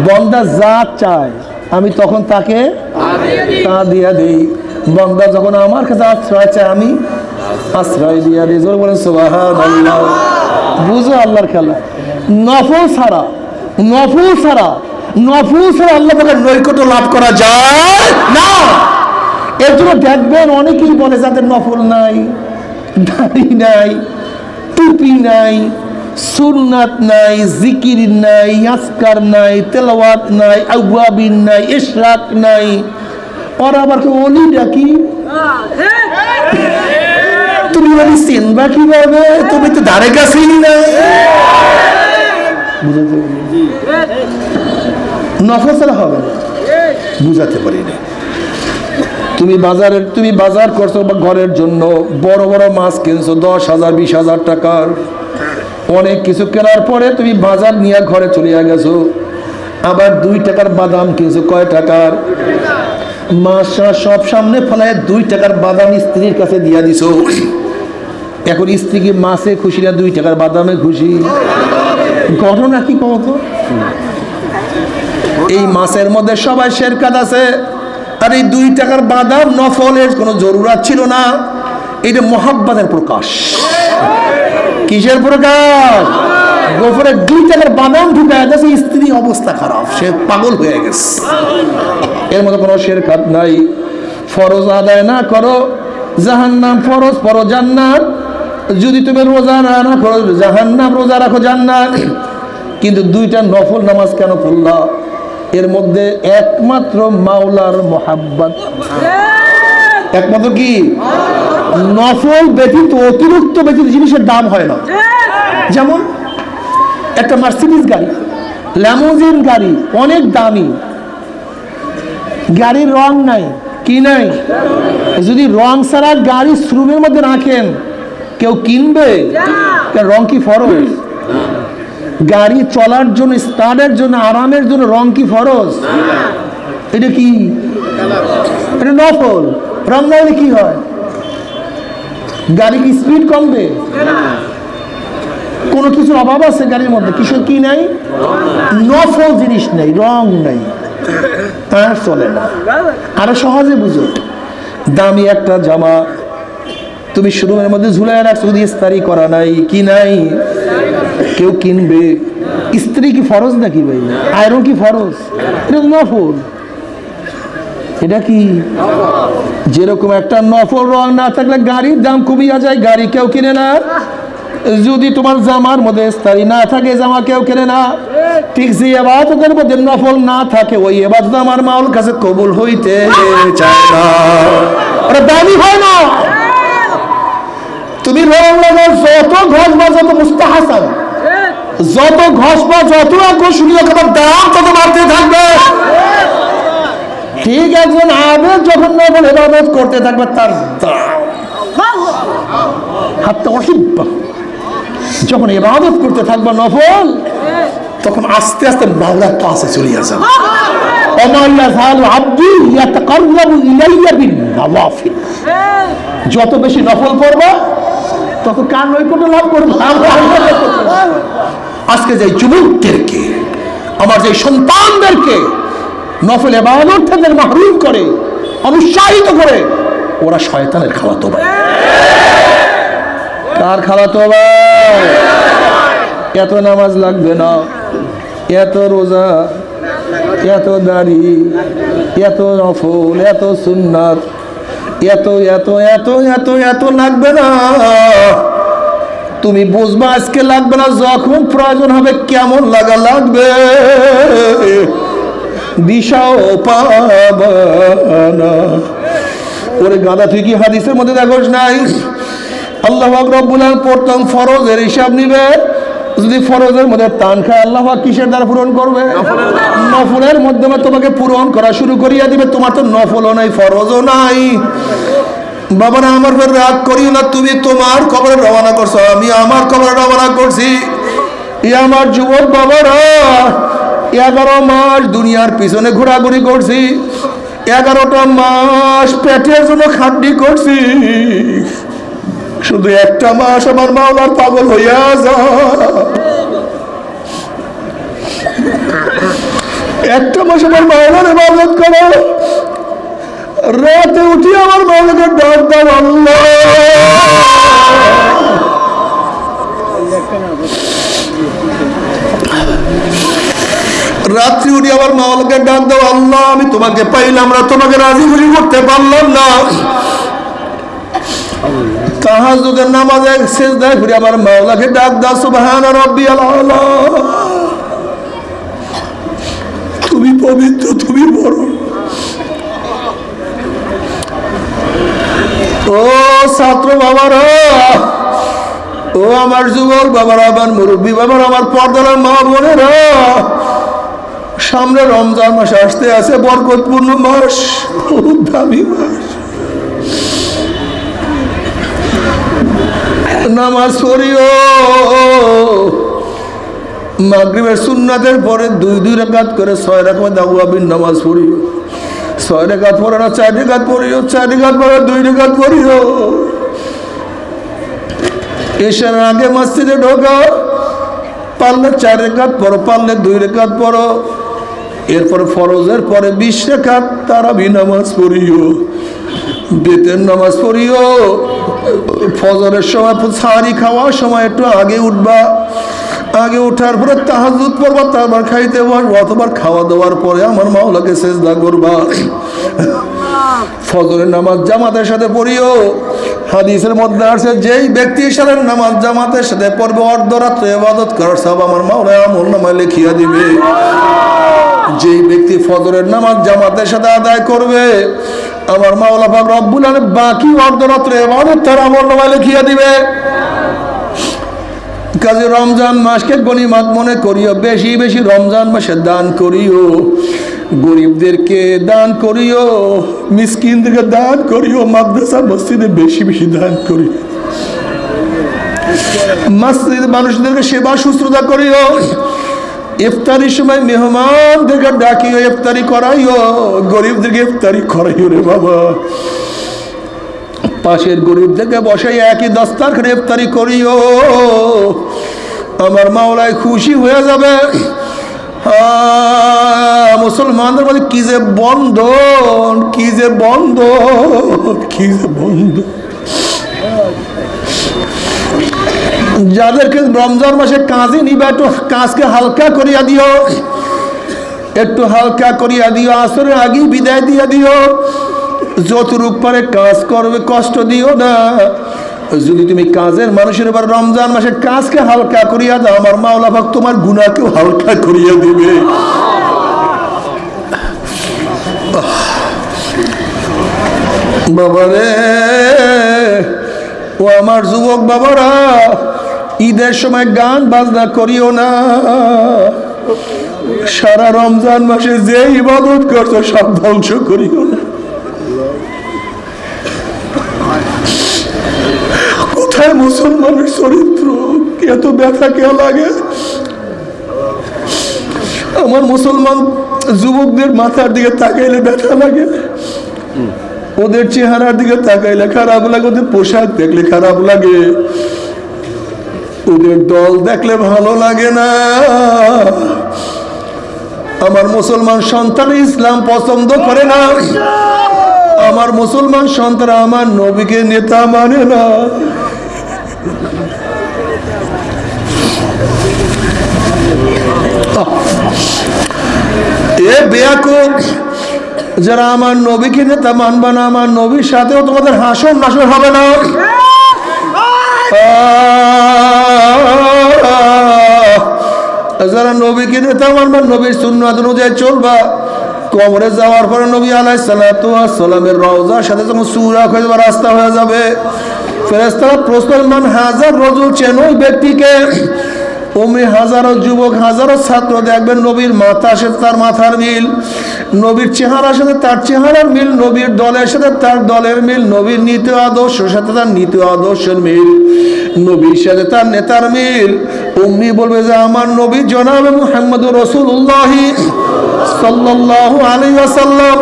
বান্দা যা চায় আমি তখন তাকে তা দিয়া দেই। বান্দা যখন আমার কাছে আশ্রয় চায় আমি আশ্রয় দিয়া দিয়েছে। বলেন সুবহানাল্লাহ। বুঝো আল্লাহর খেলা। নফল ছাড়া আল্লাহ পাকের নৈকট্য লাভ করা যায় না। এর জন্য দেখবেন অনেকেই বলে যাদের নফল নাই, দাড়ি নাই, টুপি নাই, সুন্নাত নাই, জিকির নাই, আজকার নাই, তেলাওয়াত নাই, আওয়াবিন নাই, ইশরাক নাই, ওরা আবার ওলি ডাকি। তুমি বলি চিনবা কিভাবে? তুমি তো ধারে কাছেই নাই। বুঝাতে নফল ছাড়া হবে না, বুঝাতে পারি না। তুমি বাজার করছো ঘরের জন্য, বড় বড় মাছ কিনছো 10,000 20,000 টাকার, অনেক কিছু কেনার পরে তুমি বাজার নিয়ে ঘরে চলে গেছো, আবার 2 টাকার বাদাম কিনছো। কয় টাকার? মাছ সব সামনে ফলায় 2 টাকার বাদাম স্ত্রীর কাছে দিয়া দিছো। এখন স্ত্রী কি মাছে খুশি না 2 টাকার বাদামে খুশি? ঘটনা কি কত? এই মাছের মধ্যে সবাই শেরকাত আছে, আর এই 2 টাকার বাদাম নফলের কোনো জরুরত ছিল না। এটা মোহাব্বতের প্রকাশ। কিসের প্রকাশ? গোফরে 2 টাকার বাদাম ঢুকায় গেছে, স্ত্রী অবস্থা খারাপ, সে পাগল হয়ে গেছে। এর মধ্যে কোনো শেরকাত নাই। ফরজ আদায় না করো জাহান্নাম, ফরজ পড়ো জান্নাত। যদি তুমি রোজা না করো জাহান্নাম, রোজা রাখো জান্নাত। কিন্তু 2টা নফল নামাজ কেন পড়লা? এর মধ্যে একমাত্র মাওলার মোহাব্বত। একমাত্র কি? নফল ব্যতীত অতিরিক্ত ব্যতীত জিনিসের দাম হয় না। যেমন একটা মার্সিডিজ গাড়ি, ল্যামোজিন গাড়ি, অনেক দামি, গাড়ির রং নাই, কি নাই? যদি রং ছাড়া গাড়ি শোরুমের মধ্যে রাখেন, কেউ কিনবে? রং কি ফরজ? গাড়ি চলার জন্য, স্টার্টের জন্য, আরামের জন্য রং কি ফরজ? এটা কি? এটা নফল। রং না হলে কি হয়? গাড়ি কি স্পিড কমবে? কোনো কিছুর অভাব আছে গাড়ির মধ্যে? কিছু কি নাই? নফল জিনিস নেই, রং নাই, তার চলে না। আরো সহজে বুঝো, দামি একটা জামা তুমি শোরুমের মধ্যে ঝুলাই রাখছো, যদি ইস্তারি করা নাই, কি নাই? কেউ কিনবে? স্ত্রী কি ফরজ নাকি ভাই? আয়রন কি ফরজ? এটা নফল। এটা কি? যেরকম একটা নফল রং না থাকলে গাড়ির দাম কমিয়া যায়, গাড়ি কেউ কিনে না। যদি তোমার জামার মধ্যে ইস্তারি না থাকে, জামা কেউ কেনে না। ঠিক যে ইবাদতের মধ্যে নফল না থাকে, ওই ইবাদত আমার মাওলার কাছে কবুল হইতে চায় না, ওটা দামি হয় না। তুমি রং লাগাও যত ঘষবা, যত মুস্তাহাসান, যত ঘষবা, যত আকর্ষণীয়, তোমার দাম তত বাড়তে থাকবে। ঠিক একজন আবেদ যখন নফল ইবাদত করতে থাকবে, তার দাম হাতটা অসীম। যখন ইবাদত করতে থাকবে নফল, তখন আস্তে আস্তে মাওলার কাছে চলে আসে। যত বেশি নফল পড়বা, তত কার নৈকট্য লাভ করবো। আজকে যে যুবকদেরকে, আমার যে সন্তানদেরকে নফল ইবাদত থেকে মাহরুম করে, অনুৎসাহিত করে, ওরা শয়তানের খালাতো ভাই। কার খালাতো ভাই? এত নামাজ লাগবে না, এত রোজা, এত দাড়ি, এত নফল, এত সুন্নাত, এত এত এত এত এত লাগবে না। তুমি বুঝবা আজকে লাগবে না, যখন প্রয়োজন হবে কেমন লাগা লাগবে দিশাও পাবা না। ওরে গাদা, তুই কি হাদিসের মধ্যে দেখোস নাই? আল্লাহ পাক রব্বুল আলামিন প্রথম ফরজের হিসাব নিবে। যদি ফরজের মধ্যে টান খায়, আল্লাহ পাক কিসের দ্বারা পূরণ করবে? নফলের মাধ্যমে তোমাকে পূরণ করা শুরু করিয়া দিবে। তোমার তো নফলও নাই, ফরজও নাই। বাবারা, আমার উপর রাগ করিও না। তুমি তোমার কবরে রওনা করছো, আমি আমার কবরে রওনা করছি। আমার যুবক বাবারা, 11 মাস দুনিয়ার পিছনে ঘোরাঘুরি করছি, 11টা মাস পেটের জন্য খাটনি করছি। শুধু একটা মাস আমার মাওলার পাগল হইয়া যা, একটা মাস আমার মাওলার ইবাদত করো। রাতে উঠি আমার মাওলাকে ডাক দাও, আল্লাহ রাত্রি উঠে আবার মাওলাকে ডাক দাও, আল্লাহ আমি তোমাকে পাইলাম না, তোমাকে রাজি খুশি করতে পারলাম না। তাহাজ্জুদের নামাজে সিজদায় ঘুরে আবার মাওলাকে ডাক দাও, সুবহান রাব্বিয়াল আলা, তুমি পবিত্র, তুমি বড়। ও ছাত্র বাবারা, ও আমার যুবক বাবারা, আমার মুরব্বী বাবারা, আমার পর্দার মা বোনেরা, সামনে রমজান মাস আসতে আছে, বরকতপূর্ণ মাস, খুব দামি মাস। নামাজ পড়িও, মাগরিবের সুন্নাতের পরে 2 রাকাত করে 6 রাকাত আওয়াবিন নামাজ পড়িও। 6 রাকাত পড়ো না 4 রাকাত পড়িও, 4 রাকাত পড়ো 2 রাকাত পড়িও। এশার আগে মসজিদে ঢোকা, পারলে 4 রাকাত পড়ো, পারলে 2 রাকাত পড়ো। এরপরে ফরজের পরে 20 রাকাত তারাবি নামাজ পড়িও, বেতের নামাজ পড়িও। ফজরের সময় সাহারি খাওয়ার সময় একটু আগে উঠবা, আগে ওঠার পরে তাহাজ্জুদ পড়বা, তারপর খাইতে বসবা, অথবা খাওয়া দাওয়ার পরে আমার মাওলাকে সিজদা করবা। ফজরের নামাজ জামাতের সাথে পড়িও। হাদিসের মধ্যে আছে, যেই ব্যক্তি সারা নামাজ জামাতের সাথে পড়বে, অর্ধরাত্রে ইবাদত করার সব আমার মাওলা আমল নামায় লিখিয়া দিবে। যেই ব্যক্তি ফজরের নামাজ জামাতের সাথে আদায় করবে, আমার মাওলা পাক রব্বুল আলামিন বাকি অর্ধরাত্রে ইবাদত তার আমল নামায় লিখিয়া দিবে। কাজে রমজান মাসকে গনিমত মনে করিও, বেশি বেশি রমজান মাসে দান করিও, গরিবদেরকে দান করিও, মিসকিনদেরকে দান করিও, মাদ্রাসা মসজিদে বেশি বেশি দান করিও, মসজিদ মানুষদেরকে সেবা শুশ্রূষা করিও। ইফতারির সময় মেহমানদেরকে ডাকিও, ইফতারি করাইও, গরিবদেরকে ইফতারি করাইও রে বাবা। পাশের গরিবদেরকে বসাই একই দস্তারখানে ইফতারি করিও, আমার মাওলায় খুশি হয়ে যাবে। মুসলমানদের মধ্যে কি যে বন্ধন, কি যে বন্ধন, কি যে বন্ধন। যাদেরকে রমজান মাসে কাজে নিবে, একটু কাজকে হালকা করিয়া দিও, একটু হালকা করিয়া দিও, আসরের আগেই বিদায় দিয়ে দিও। যতটুক পারে কাজ করবে, কষ্ট দিও না। যদি তুমি কাজের মানুষের এবার রমজান মাসে কাজকে হালকা করিয়া দাও, আমার মাওলা পাক তোমার গুনাহকেও হালকা করিয়া দিবে। বাবারে, ও আমার যুবক বাবারা, ঈদের সময় গান বাজনা করিও না। সারা রমজান মাসে যে ইবাদত করছো সব ধ্বংস করিও না। কোথায় মুসলমানের চরিত্র, এত ব্যথা কে লাগে। আমার মুসলমান যুবকদের মাথার দিকে তাকাইলে ব্যথা লাগে, ওদের চেহারার দিকে তাকাইলে খারাপ লাগে, ওদের পোশাক দেখলে খারাপ লাগে, ওদের দল দেখলে ভালো লাগে না। আমার মুসলমান সন্তান ইসলাম পছন্দ করে না, আমার মুসলমান সন্তান আমার নবীকে নেতা মানে না। এ বেয়াকুব, যারা আমার নবীকে নেতা মানবে না, আমার নবীর সাথেও তোমাদের হাসন নাসন হবে না। যারা নবীকে নেতা মানবে, নবীর সুন্নাত অনুযায়ী চলবা, কবরে যাওয়ার পরে নবী আলাইহিস সালাতু ওয়াস সালামের রওজার সাথে যখন সুরাক হয়ে যাবে, রাস্তা হয়ে যাবে, ফেরেশতারা প্রশ্ন মান হাজার রজুল, চেন ওই ব্যক্তিকে। অমনি হাজারো যুবক, হাজারো ছাত্র দেখবেন নবীর মাথার সাথে তার মাথার মিল, নবীর চেহারার সাথে তার চেহারার মিল, নবীর দলের সাথে তার দলের মিল, নবীর নীতি আদর্শের সাথে তার নীতি আদর্শের মিল, নবীর সাথে তার নেতার মিল। অমনি বলবে যে আমার নবী জনাবে মুহাম্মদুর রাসূলুল্লাহ সাল্লাল্লাহু আলাইহি ওয়াসাল্লাম।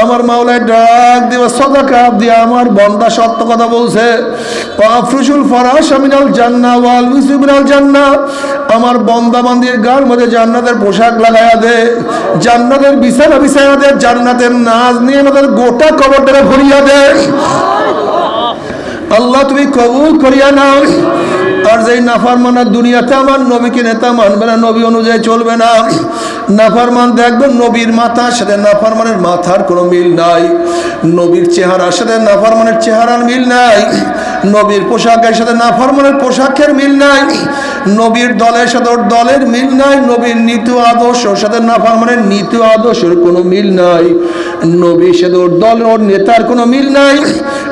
আমার মাওলায় ডাক দিবা, সাদাকা আবদি, আমার বান্দা সত্য কথা বলছে। আফরুশুল ফরাশ মিনাল জান্নাহ ওয়াল মিসু মিনাল জান্নাহ, আমার বান্দা বান্দির গার মধ্যে জান্নাতের পোশাক লাগায়া দে, জান্নাতের বিছানা বিছায়া দে, জান্নাতের নাজ নিয়ে আমাদের গোটা কবরটাকে ভরিয়া দে। আল্লাহ তুমি কবুল করিয়া নাও। আর যেই নাফরমান দুনিয়াতে আমার নবীকে নেতা মানবে না, নবী অনুযায়ী চলবে না, নাফরমান দেখবেন নবীর মাথার সাথে নাফরমানের মাথার কোনো মিল নাই, নবীর চেহারার সাথে নাফরমানের চেহারার মিল নাই, নবীর পোশাকের সাথে নাফরমানের পোশাকের মিল নাই, নবীর দলের সাথে ওর দলের মিল নাই, নবীর নীতি আদর্শের সাথে নাফরমানের নীতি আদর্শের কোনো মিল নাই, নবীর সাথে ওর দল ওর নেতার কোনো মিল নাই।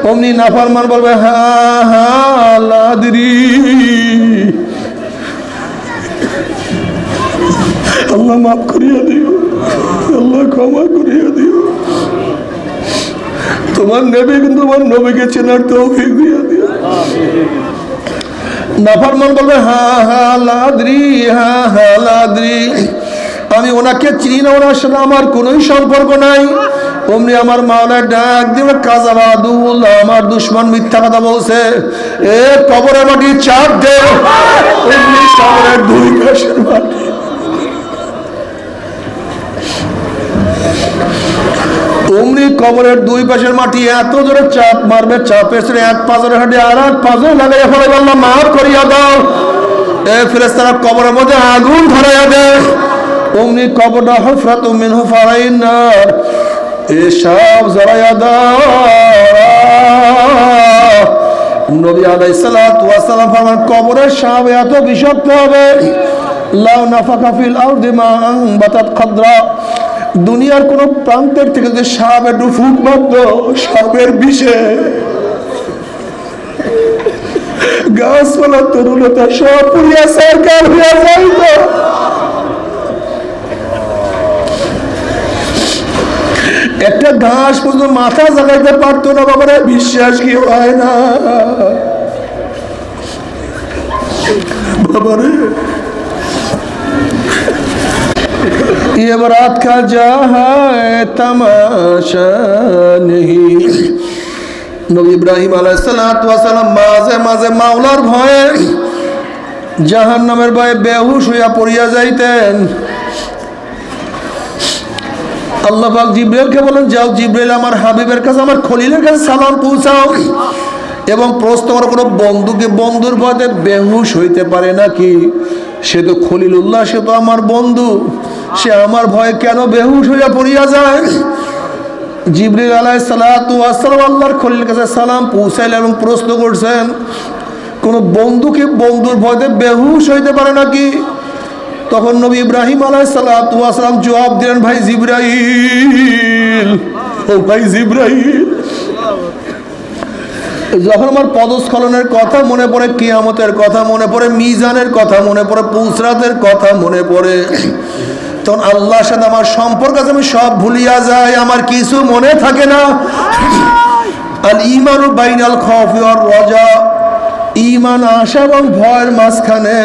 অমনি নাফরমান বলবে হ্যাঁ হ্যাঁ লাদরি, আল্লাহ মাফ করিয়া দিও, আল্লাহ ক্ষমা করিয়া দিও, তোমার নবী কিন্তু তোমার নবীকে চেনার তৌফিক দিয়া দিও। নাফরমান বলবে হ্যাঁ হ্যাঁ লাদরি, হ্যাঁ হ্যাঁ লাদরি, আমি ওনাকে চিনি না, ওনার সাথে আমার কোনোই সম্পর্ক নাই। অমনি আমার মাওলার ডাক দিবে কাযাবাদুল, আমার দুশমন মিথ্যা কথা বলছে, এ কবরের মাটি চাপ দে। অমনি কবরের দুই পাশের মাটি, অমনি কবরের দুই পাশের মাটি এত জোরে চাপ মারবে, চাপের সাথে এক পাঁজরে হাঁটে আর এক পাঁজরে লাগাইয়া ফেলে, আল্লাহ মাফ করিয়া দাও। এ ফেরেশতারা কবরের মধ্যে আগুন ধরাইয়া দেয়। অমনি কবরটা হুফরাতু মিন হুফারাইন নার, এসব জড়াইয়া দাও। নবী আলাইহিস সালাতু ওয়াস সালাম ফরমান কবরের সাপ এত বিষাক্ত হবে, লাউ নাফাকা ফিল আরদি মা আনবাতাত খাদরা, দুনিয়ার কোন প্রান্তের থেকে যে সাপ একটু ফুট মারত, সাপের বিষে গাছপালা তরুলতা সব পুড়িয়া সরকার হইয়া যাইত। একটা ঘাস পর্যন্ত মাথা জাগাইতে পারতো না, বাবারা বিশ্বাস কি হয় না বাবারে। ये बारात का जहाँ तमाशा नहीं। নবী ইব্রাহিম আলাইহিস সালাতু ওয়াস সালাম মাঝে মাঝে মাওলার ভয়ে জাহান্নামের ভয়ে বেহুশ হইয়া পড়িয়া যাইতেন। আল্লাহ পাক জিবরাইলকে বলেন, যাও জিবরাইল আমার হাবিবের কাছে, আমার খলিলের কাছে সালাম পৌঁছাও এবং প্রশ্ন করো, কোনো বন্ধুকে বন্ধুর ভয়ে বেহুশ হইতে পারে নাকি? সে তো খলিলুল্লাহ, সে তো আমার বন্ধু, সে আমার ভয়ে কেন বেহুশ হইয়া পড়িয়া যায়? জিবরিল আলাইহিস সালাতু ওয়াস সালাম আল্লাহর খলিলের কাছে সালাম পৌঁছাইলেন এবং প্রশ্ন করছেন, কোন বন্ধুকে বন্ধুর ভয়ে বেহুশ হইতে পারে নাকি? তখন নবী ইব্রাহিম আলাইহিস সালাতু ওয়াস সালাম জবাব দিলেন, ভাই জিবরাইল, ও ভাই জিবরাইল, যখন আমার পদস্খলনের কথা মনে পড়ে, কিয়ামতের কথা মনে পড়ে, মিজানের কথা মনে পড়ে, পুসরাতের কথা মনে পড়ে, তখন আল্লাহর সাথে আমার সম্পর্ক আছে, আমি সব ভুলিয়া যাই, আমার কিছু মনে থাকে না। আল ঈমানু বাইনাল খাউফি ওয়ার রাজা, ঈমান আশা এবং ভয়ের মাঝখানে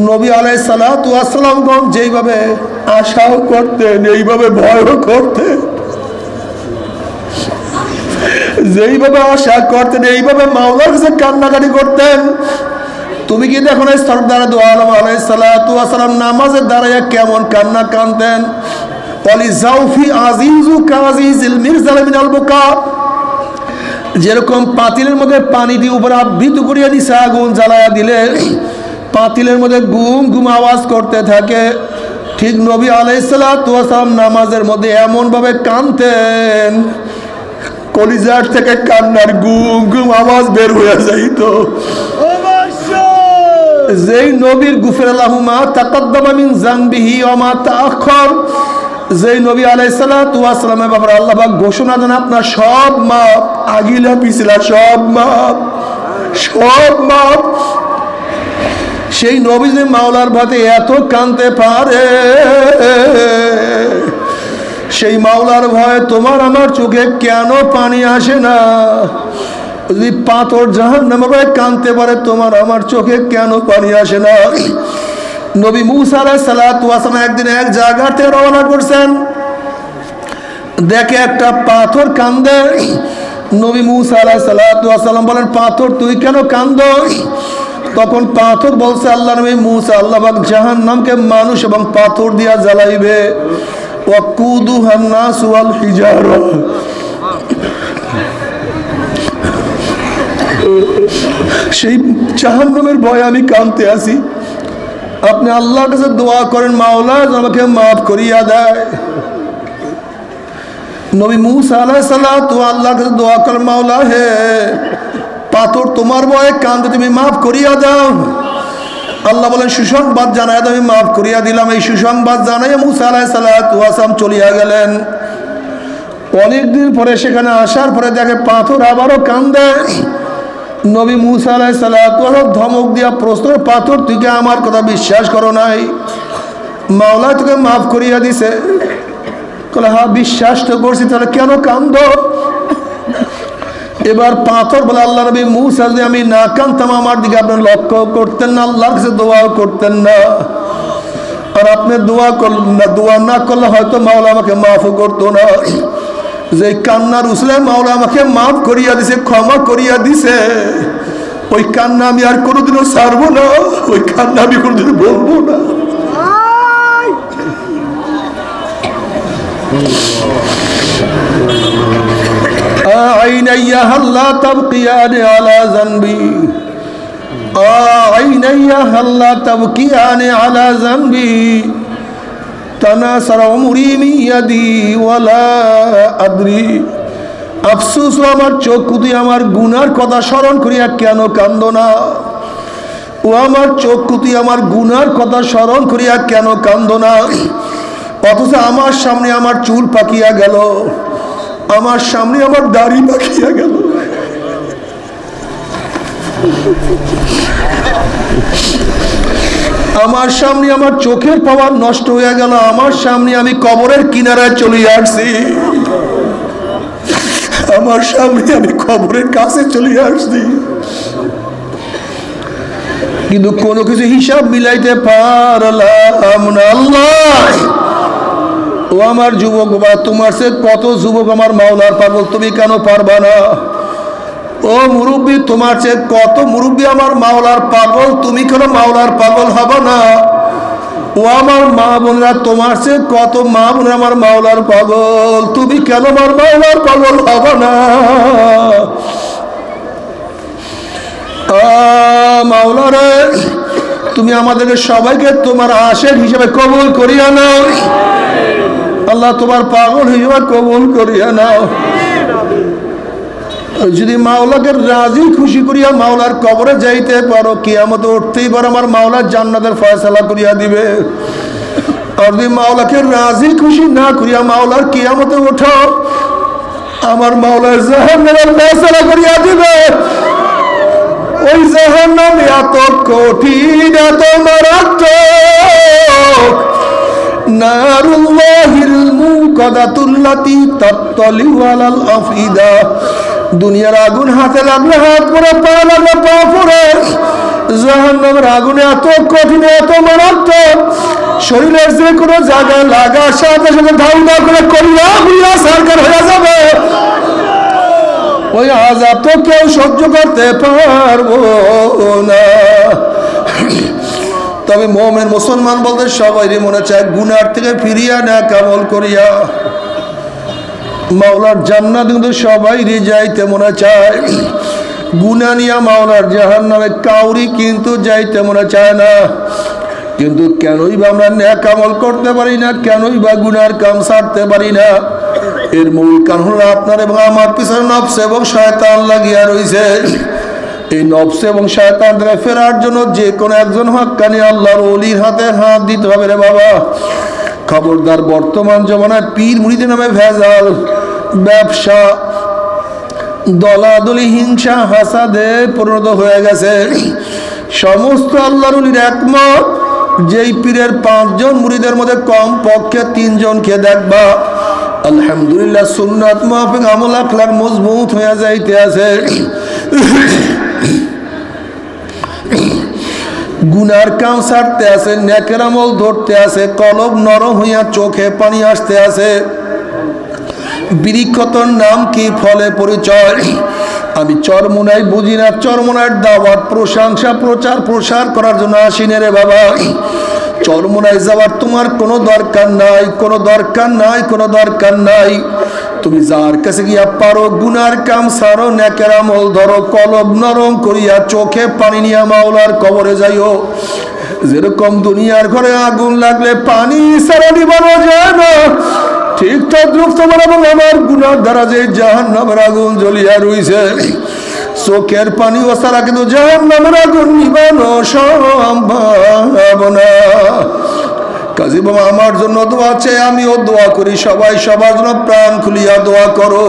নবী আলাইহিস সালাতু ওয়াস সালাম যেইভাবে আশাও করতেন, এইভাবে ভয়ও করতেন, যেইভাবে আশা করতেন এইভাবে মাওলার কাছে কান্নাকাটি করতেন। তুমি কি দেখো না সরদার দু আলম আলাইহিস সালাতু ওয়াস সালাম নামাজের দাঁড়াইয়া কেমন কান্না কাঁদতেন? ওয়ালি জাউফি আজিজু কাজিজিল মিরজাল মিনাল বুকা, যেরকম পাতিলের মধ্যে পানি দিয়ে উপরে আবৃত করিয়া দিছে, আগুন জ্বালায়া দিলে পাতিলের মধ্যে গুম গুম আওয়াজ করতে থাকে, ঠিক নবী আলাইহিস সালাতু ওয়াস সালাম নামাজের মধ্যে এমন ভাবে কাঁদতেন, কলিজার থেকে কান্নার গুম গুম আওয়াজ বের হয়ে যাইতো। যেই নবীর গুফিরাল্লাহু মা তাকাদ্দামা মিন যানবিহি ওয়া মা তাআখার, যেই নবী আলাইহিস সালাতু ওয়াস সালামের ব্যাপারে আল্লাহ পাক ঘোষণা দেন, আপনার সব মাপ, আগিলা পিছলা সব মাপ, সব মাপ। সেই নবী যে মাওলার ভয়ে এত কাঁদতে পারে, সেই মাওলার ভয়ে তোমার আমার চোখে কেন পানি আসে না? যদি পাথর জাহান্নামের ভয়ে কাঁদতে পারে, তোমার আমার চোখে কেন পানি আসে না? নবী মুসা আলাইহিস সালাতু ওয়াস সালাম একদিন এক জায়গা থেকে রওনা করছেন, দেখে একটা পাথর কান্দে। নবী মুসা আলাইহিস সালাতু ওয়াস সালাম বলেন, পাথর তুই কেন কান্দো? তখন পাথর বলছে, আল্লাহ নবী মুসা, আল্লাহ পাক জাহান্নামকে মানুষ এবং পাথর দিয়া জ্বালাইবে, ওয়াকুদুহান নাস ওয়াল হিজারা, সেই জাহান্নামের ভয়ে আমি কাঁদতে আছি। আপনি আল্লাহর কাছে দোয়া করেন, মাওলা আমাকে মাফ করিয়া দেয়। নবী মুসা আলাইহিস সালাতু আল্লাহর কাছে দোয়া করেন, মাওলা হে পাথর তোমার ভয়ে কাঁদে, তুমি মাফ করিয়া দাও। আল্লাহ বলেন সুসংবাদ জানায় আমি মাফ করিয়া দিলাম। এই সুসংবাদ জানাই মুসা আলাইহিস সালাতু ওয়াসালাম চলিয়া গেলেন। অনেকদিন পরে সেখানে আসার পরে দেখে পাথর আবারও কান্দে। নবী মুসা আলাইহিস সালাতু ধমক দিয়া প্রশ্ন, পাথর তুই কি আমার কথা বিশ্বাস করো নাই? মাওলা তোকে মাফ করিয়া দিছে। বলে হ্যাঁ বিশ্বাস তো করছি, তাহলে কেন কান্দ? এবার পাথর বলে, আল্লাহ নবী মুসা যদি আমি না কাঁদতাম আমার দিকে আপনি লক্ষ্য করতেন না, আল্লাহর কাছে দোয়াও করতেন না। আর আপনি দোয়া করলেন না, দোয়া না করলে হয়তো মাওলা আমাকে মাফও করতো না। যে কান্নার উসলে মাওলা আমাকে মাফ করিয়া দিছে, ক্ষমা করিয়া দিছে, ওই কান্না আমি আর কোনোদিনও ছাড়বো না, ওই কান্না আমি কোনোদিনও বলবো না। عيني هلا تبكيان على ذنبي عيني هلا تبكيان على ذنبي تناثر عمري من يدي ولا أدري আফসোস আমার চোখ দিয়ে আমার গুনার কথা স্মরণ করিয়া কেন কান্দো না? ও আমার চোখ দিয়ে আমার গুনার কথা স্মরণ করিয়া কেন কান্দো না? অথচ আমার সামনে আমার চুল পাকিয়া গেল, আমার সামনে আমার দাড়ি পাকিয়া গেল, আমার সামনে আমার চোখের পাওয়ার নষ্ট হয়ে গেল, আমার সামনে আমি কবরের কিনারায় চলে আসছি, আমার সামনে আমি কবরের কাছে চলে আসছি, কিন্তু কোনো কিছু হিসাব মিলাইতে পারলাম না। আল্লাহ ও আমার যুবক বাবা, তোমার সে কত যুবক আমার মাওলার পাগল, তুমি কেন পারবা না? ও মুরব্বী, তোমার চেয়ে কত মুরব্বী আমার মাওলার পাগল, তুমি কেন মাওলার পাগল হবা না? ও আমার মা বোনরা, তোমার চেয়ে কত মা বোনরা আমার মাওলার পাগল, তুমি কেন আমার মাওলার পাগল হবা না? মাওলা রে, তুমি আমাদেরকে সবাইকে তোমার আশেক হিসেবে কবুল করিয়া নাও। আল্লাহ তোমার পাগল হিসেবে কবুল করিয়া নাও। যদি মাওলাকে রাজি খুশি করিয়া মাওলার কবরে যাইতে পারো, কিয়ামতে উঠতেই পারো, আমার মাওলা জান্নাতের ফয়সালা করিয়া দিবে। আর যদি মাওলাকে রাজি খুশি না করিয়া মাওলার কিয়ামতে ওঠো, আমার মাওলার জাহান্নামের ফয়সালা করিয়া দিবে। ওই জাহান্নাম এত কঠিন, এত মারাত্মক, নারুল্লাহিল মুকাদাতুল্লাতি তাত্তালিউ আলাল আফিদা। দুনিয়ার আগুন হাতে লাগলে হাত পড়ে, পা লাগলে পা পড়ে। জাহান্নামের আগুন এত কঠিন, এত মারাত্মক, শরীরের যে কোনো জায়গায় লাগার সাথে সাথে ধাউ ধাউ করে করিয়া গুলিয়া সরকার হয়ে যাবে। ওই আযাব তো কেউ সহ্য করতে পারবো না। তবে মুমিন মুসলমান বলতে সবাই মনে চায় গুনার থেকে ফিরিয়া না কামল করিয়া মাওলার জান্নাত কিন্তু সবাই যাইতে মনে চায়। গুনাহ নিয়া মাওলার জাহান্নামে কাউরি কিন্তু যাইতে মনে চায় না। কিন্তু কেনই বা আমরা নেক আমল করতে পারি না, কেনই বা গুনার কাম ছাড়তে পারি না? এর মূল কারণ হলো আপনার এবং আমার পিছনে নফস এবং শয়তান লাগিয়া রয়েছে। এই নফস এবং শয়তান থেকে ফেরার জন্য যে কোনো একজন হক্কানি আল্লাহর ওলির হাতে হাত দিতে হবে রে বাবা। খবরদার, বর্তমান জমানায় পীর মুরিদের নামে ভেজাল, ব্যবসা, দলাদলি, হিংসা, হাসাদে পরিণত হয়ে গেছে। সমস্ত আল্লাহর ওলির একমত, যেই পীরের 5 জন মুরিদের মধ্যে কম পক্ষে 3 জনকে দেখবা আলহামদুলিল্লাহ সুন্নাত মাফিক আমল আখলাক মজবুত হয়ে যাইতে আছে। গুনার কাম ছাড়তে আছে, নেকের আমল ধরতে আছে, কলব নরম হইয়া চোখে পানি আসতে আছে। বৃক্ষতর নাম কি, ফলে পরিচয়। আমি চরমুনাই বুঝি না, চরমুনার দাওয়াত, প্রশংসা, প্রচার প্রসার করার জন্য আসিনে রে বাবা। চরমুনায় যাওয়ার তোমার কোনো দরকার নাই, কোনো দরকার নাই, কোনো দরকার নাই। তুমি যার কাছে গিয়া পারো গুনার কাম সারো, নেকের আমল ধরো, কলব নরম করিয়া চোখে পানি নিয়া মাওলার কবরে যাইও। যেরকম দুনিয়ার ঘরে আগুন লাগলে পানি সারা নিবানো যায় না, ঠিক তদ্রুপ তোমার এবং আমার গুনার দ্বারা যে জাহান্নামের আগুন জ্বলিয়া রইছে, চোখের পানি ও সারা কিন্তু জাহান্নামের আগুন নিবানো সম্ভব না। কাজী বাবা আমার জন্য দোয়া চাই, আমিও দোয়া করি, সবাই সবার জন্য প্রাণ খুলিয়া দোয়া করো,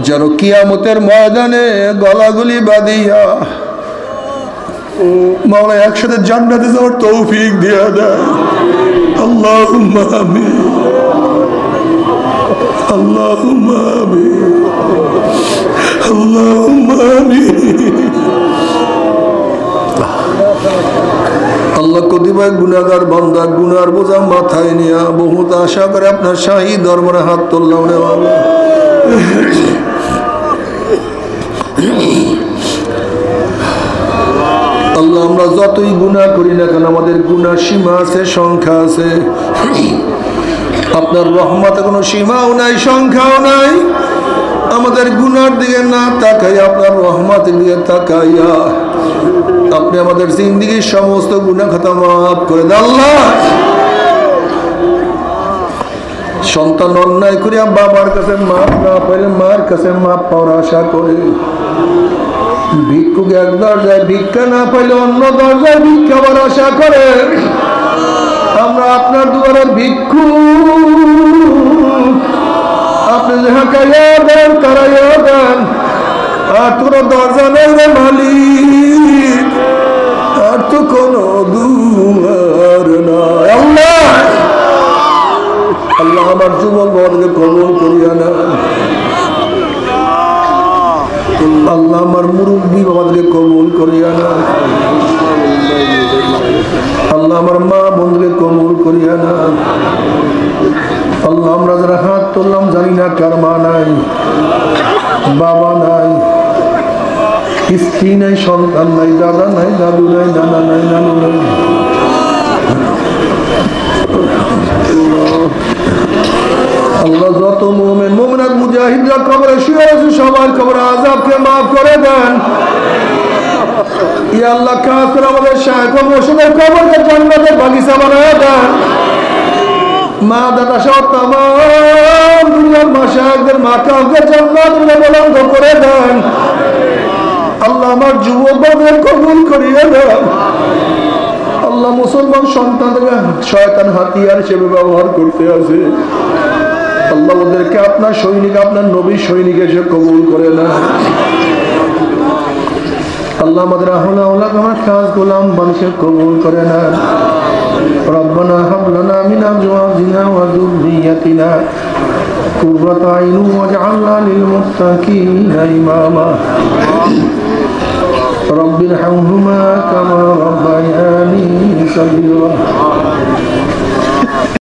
যেন কিয়ামতের ময়দানে গলাগুলি বাঁধিয়া মাওলা একসাথে জান্নাতে যাওয়ার তৌফিক দিয়া দেয়। আল্লাহুম্মা আমিন, আল্লাহুম্মা আমিন, আল্লাহুম্মা আমিন। আল্লাহ কতিপয় গুনাহগার বান্দা গুনার বোঝা মাথায় নিয়া বহুত আশা করে আপনার শাহী দরবারে হাত তুললাম রে বাবা। আল্লাহ আমরা যতই গুনাহ করি না কেন, আমাদের গুনার সীমা আছে, সংখ্যা আছে। আপনার রহমতে কোনো সীমাও নাই, সংখ্যাও নাই। আমাদের গুনার দিকে না তাকাইয়া আপনার রহমতের দিকে তাকাইয়া আপনি আমাদের জিন্দেগীর সমস্ত গুনাহ খাতা মাফ করে দেন আল্লাহ। সন্তান অন্যায় করিয়া বাবার কাছে মাফ না পাইলে মার কাছে মাফ পাওয়ার আশা করে, ভিক্ষুক এক দরজায় ভিক্ষা না পাইলে অন্য দরজায় ভিক্ষা পাওয়ার আশা করে, আমরা আপনার দুয়ারে ভিক্ষু, আপনি যাহা কাইয়া দেন তারাইয়া দেন, আর তোর দরজা নেই রে মালিক, আর তো কোনো দুয়ার নাই। আল্লাহ আল্লাহ আমার যুবক বর্গকে কবুল করিয়া না, আল্লাহ আমার মুরব্বী বাবাদেরকে কবুল করিয়া না, আল্লাহ আমার মা বোনকে কবুল করিয়া না। আল্লাহ আমরা যারা হাত তুললাম জানি না কার মা নাই, বাবা নাই, স্ত্রী নাই, সন্তান নাই, দাদা নাই, দাদু নাই, নানা নাই, নানু নাই। আল্লাহ যত মুমিন মুমিনাত মুজাহিদরা কবরে শুয়ে আছে সবার কবরে আযাবকে maaf করে দেন। ইয়া আল্লাহ খাস করে আমাদের শায়খ ও মুর্শিদের কবরকে জান্নাতের বাগিচা বানায় দেন। মা দাদা সহ তামাম দুনিয়ার মাশায়েখদের মাকামকে জান্নাতের বুলন্দ করে দেন। আল্লাহ আমার যুবকদের কবুল করিয়ে দেন। আল্লাহ মুসলমান সন্তানদের শয়তান হাতিয়ার হিসেবে ব্যবহার করতে আছে, আল্লাহ ওদেরকে আপনার সৈনিক, আপনার নবী সৈনিক এসে কবুল করে না। আল্লাহ আমাদের আহলা ওলাদ আমার খাস গোলাম মানুষের কবুল করে না। রব্বানা হাব লানা মিন আজওয়াজিনা ওয়া যুররিয়াতিনা কুররাতা আইন ওয়াজআলনা লিল মুত্তাকিনা ইমামা। রব্বির হামহুমা কামা রাব্বায়ানি সগীরা।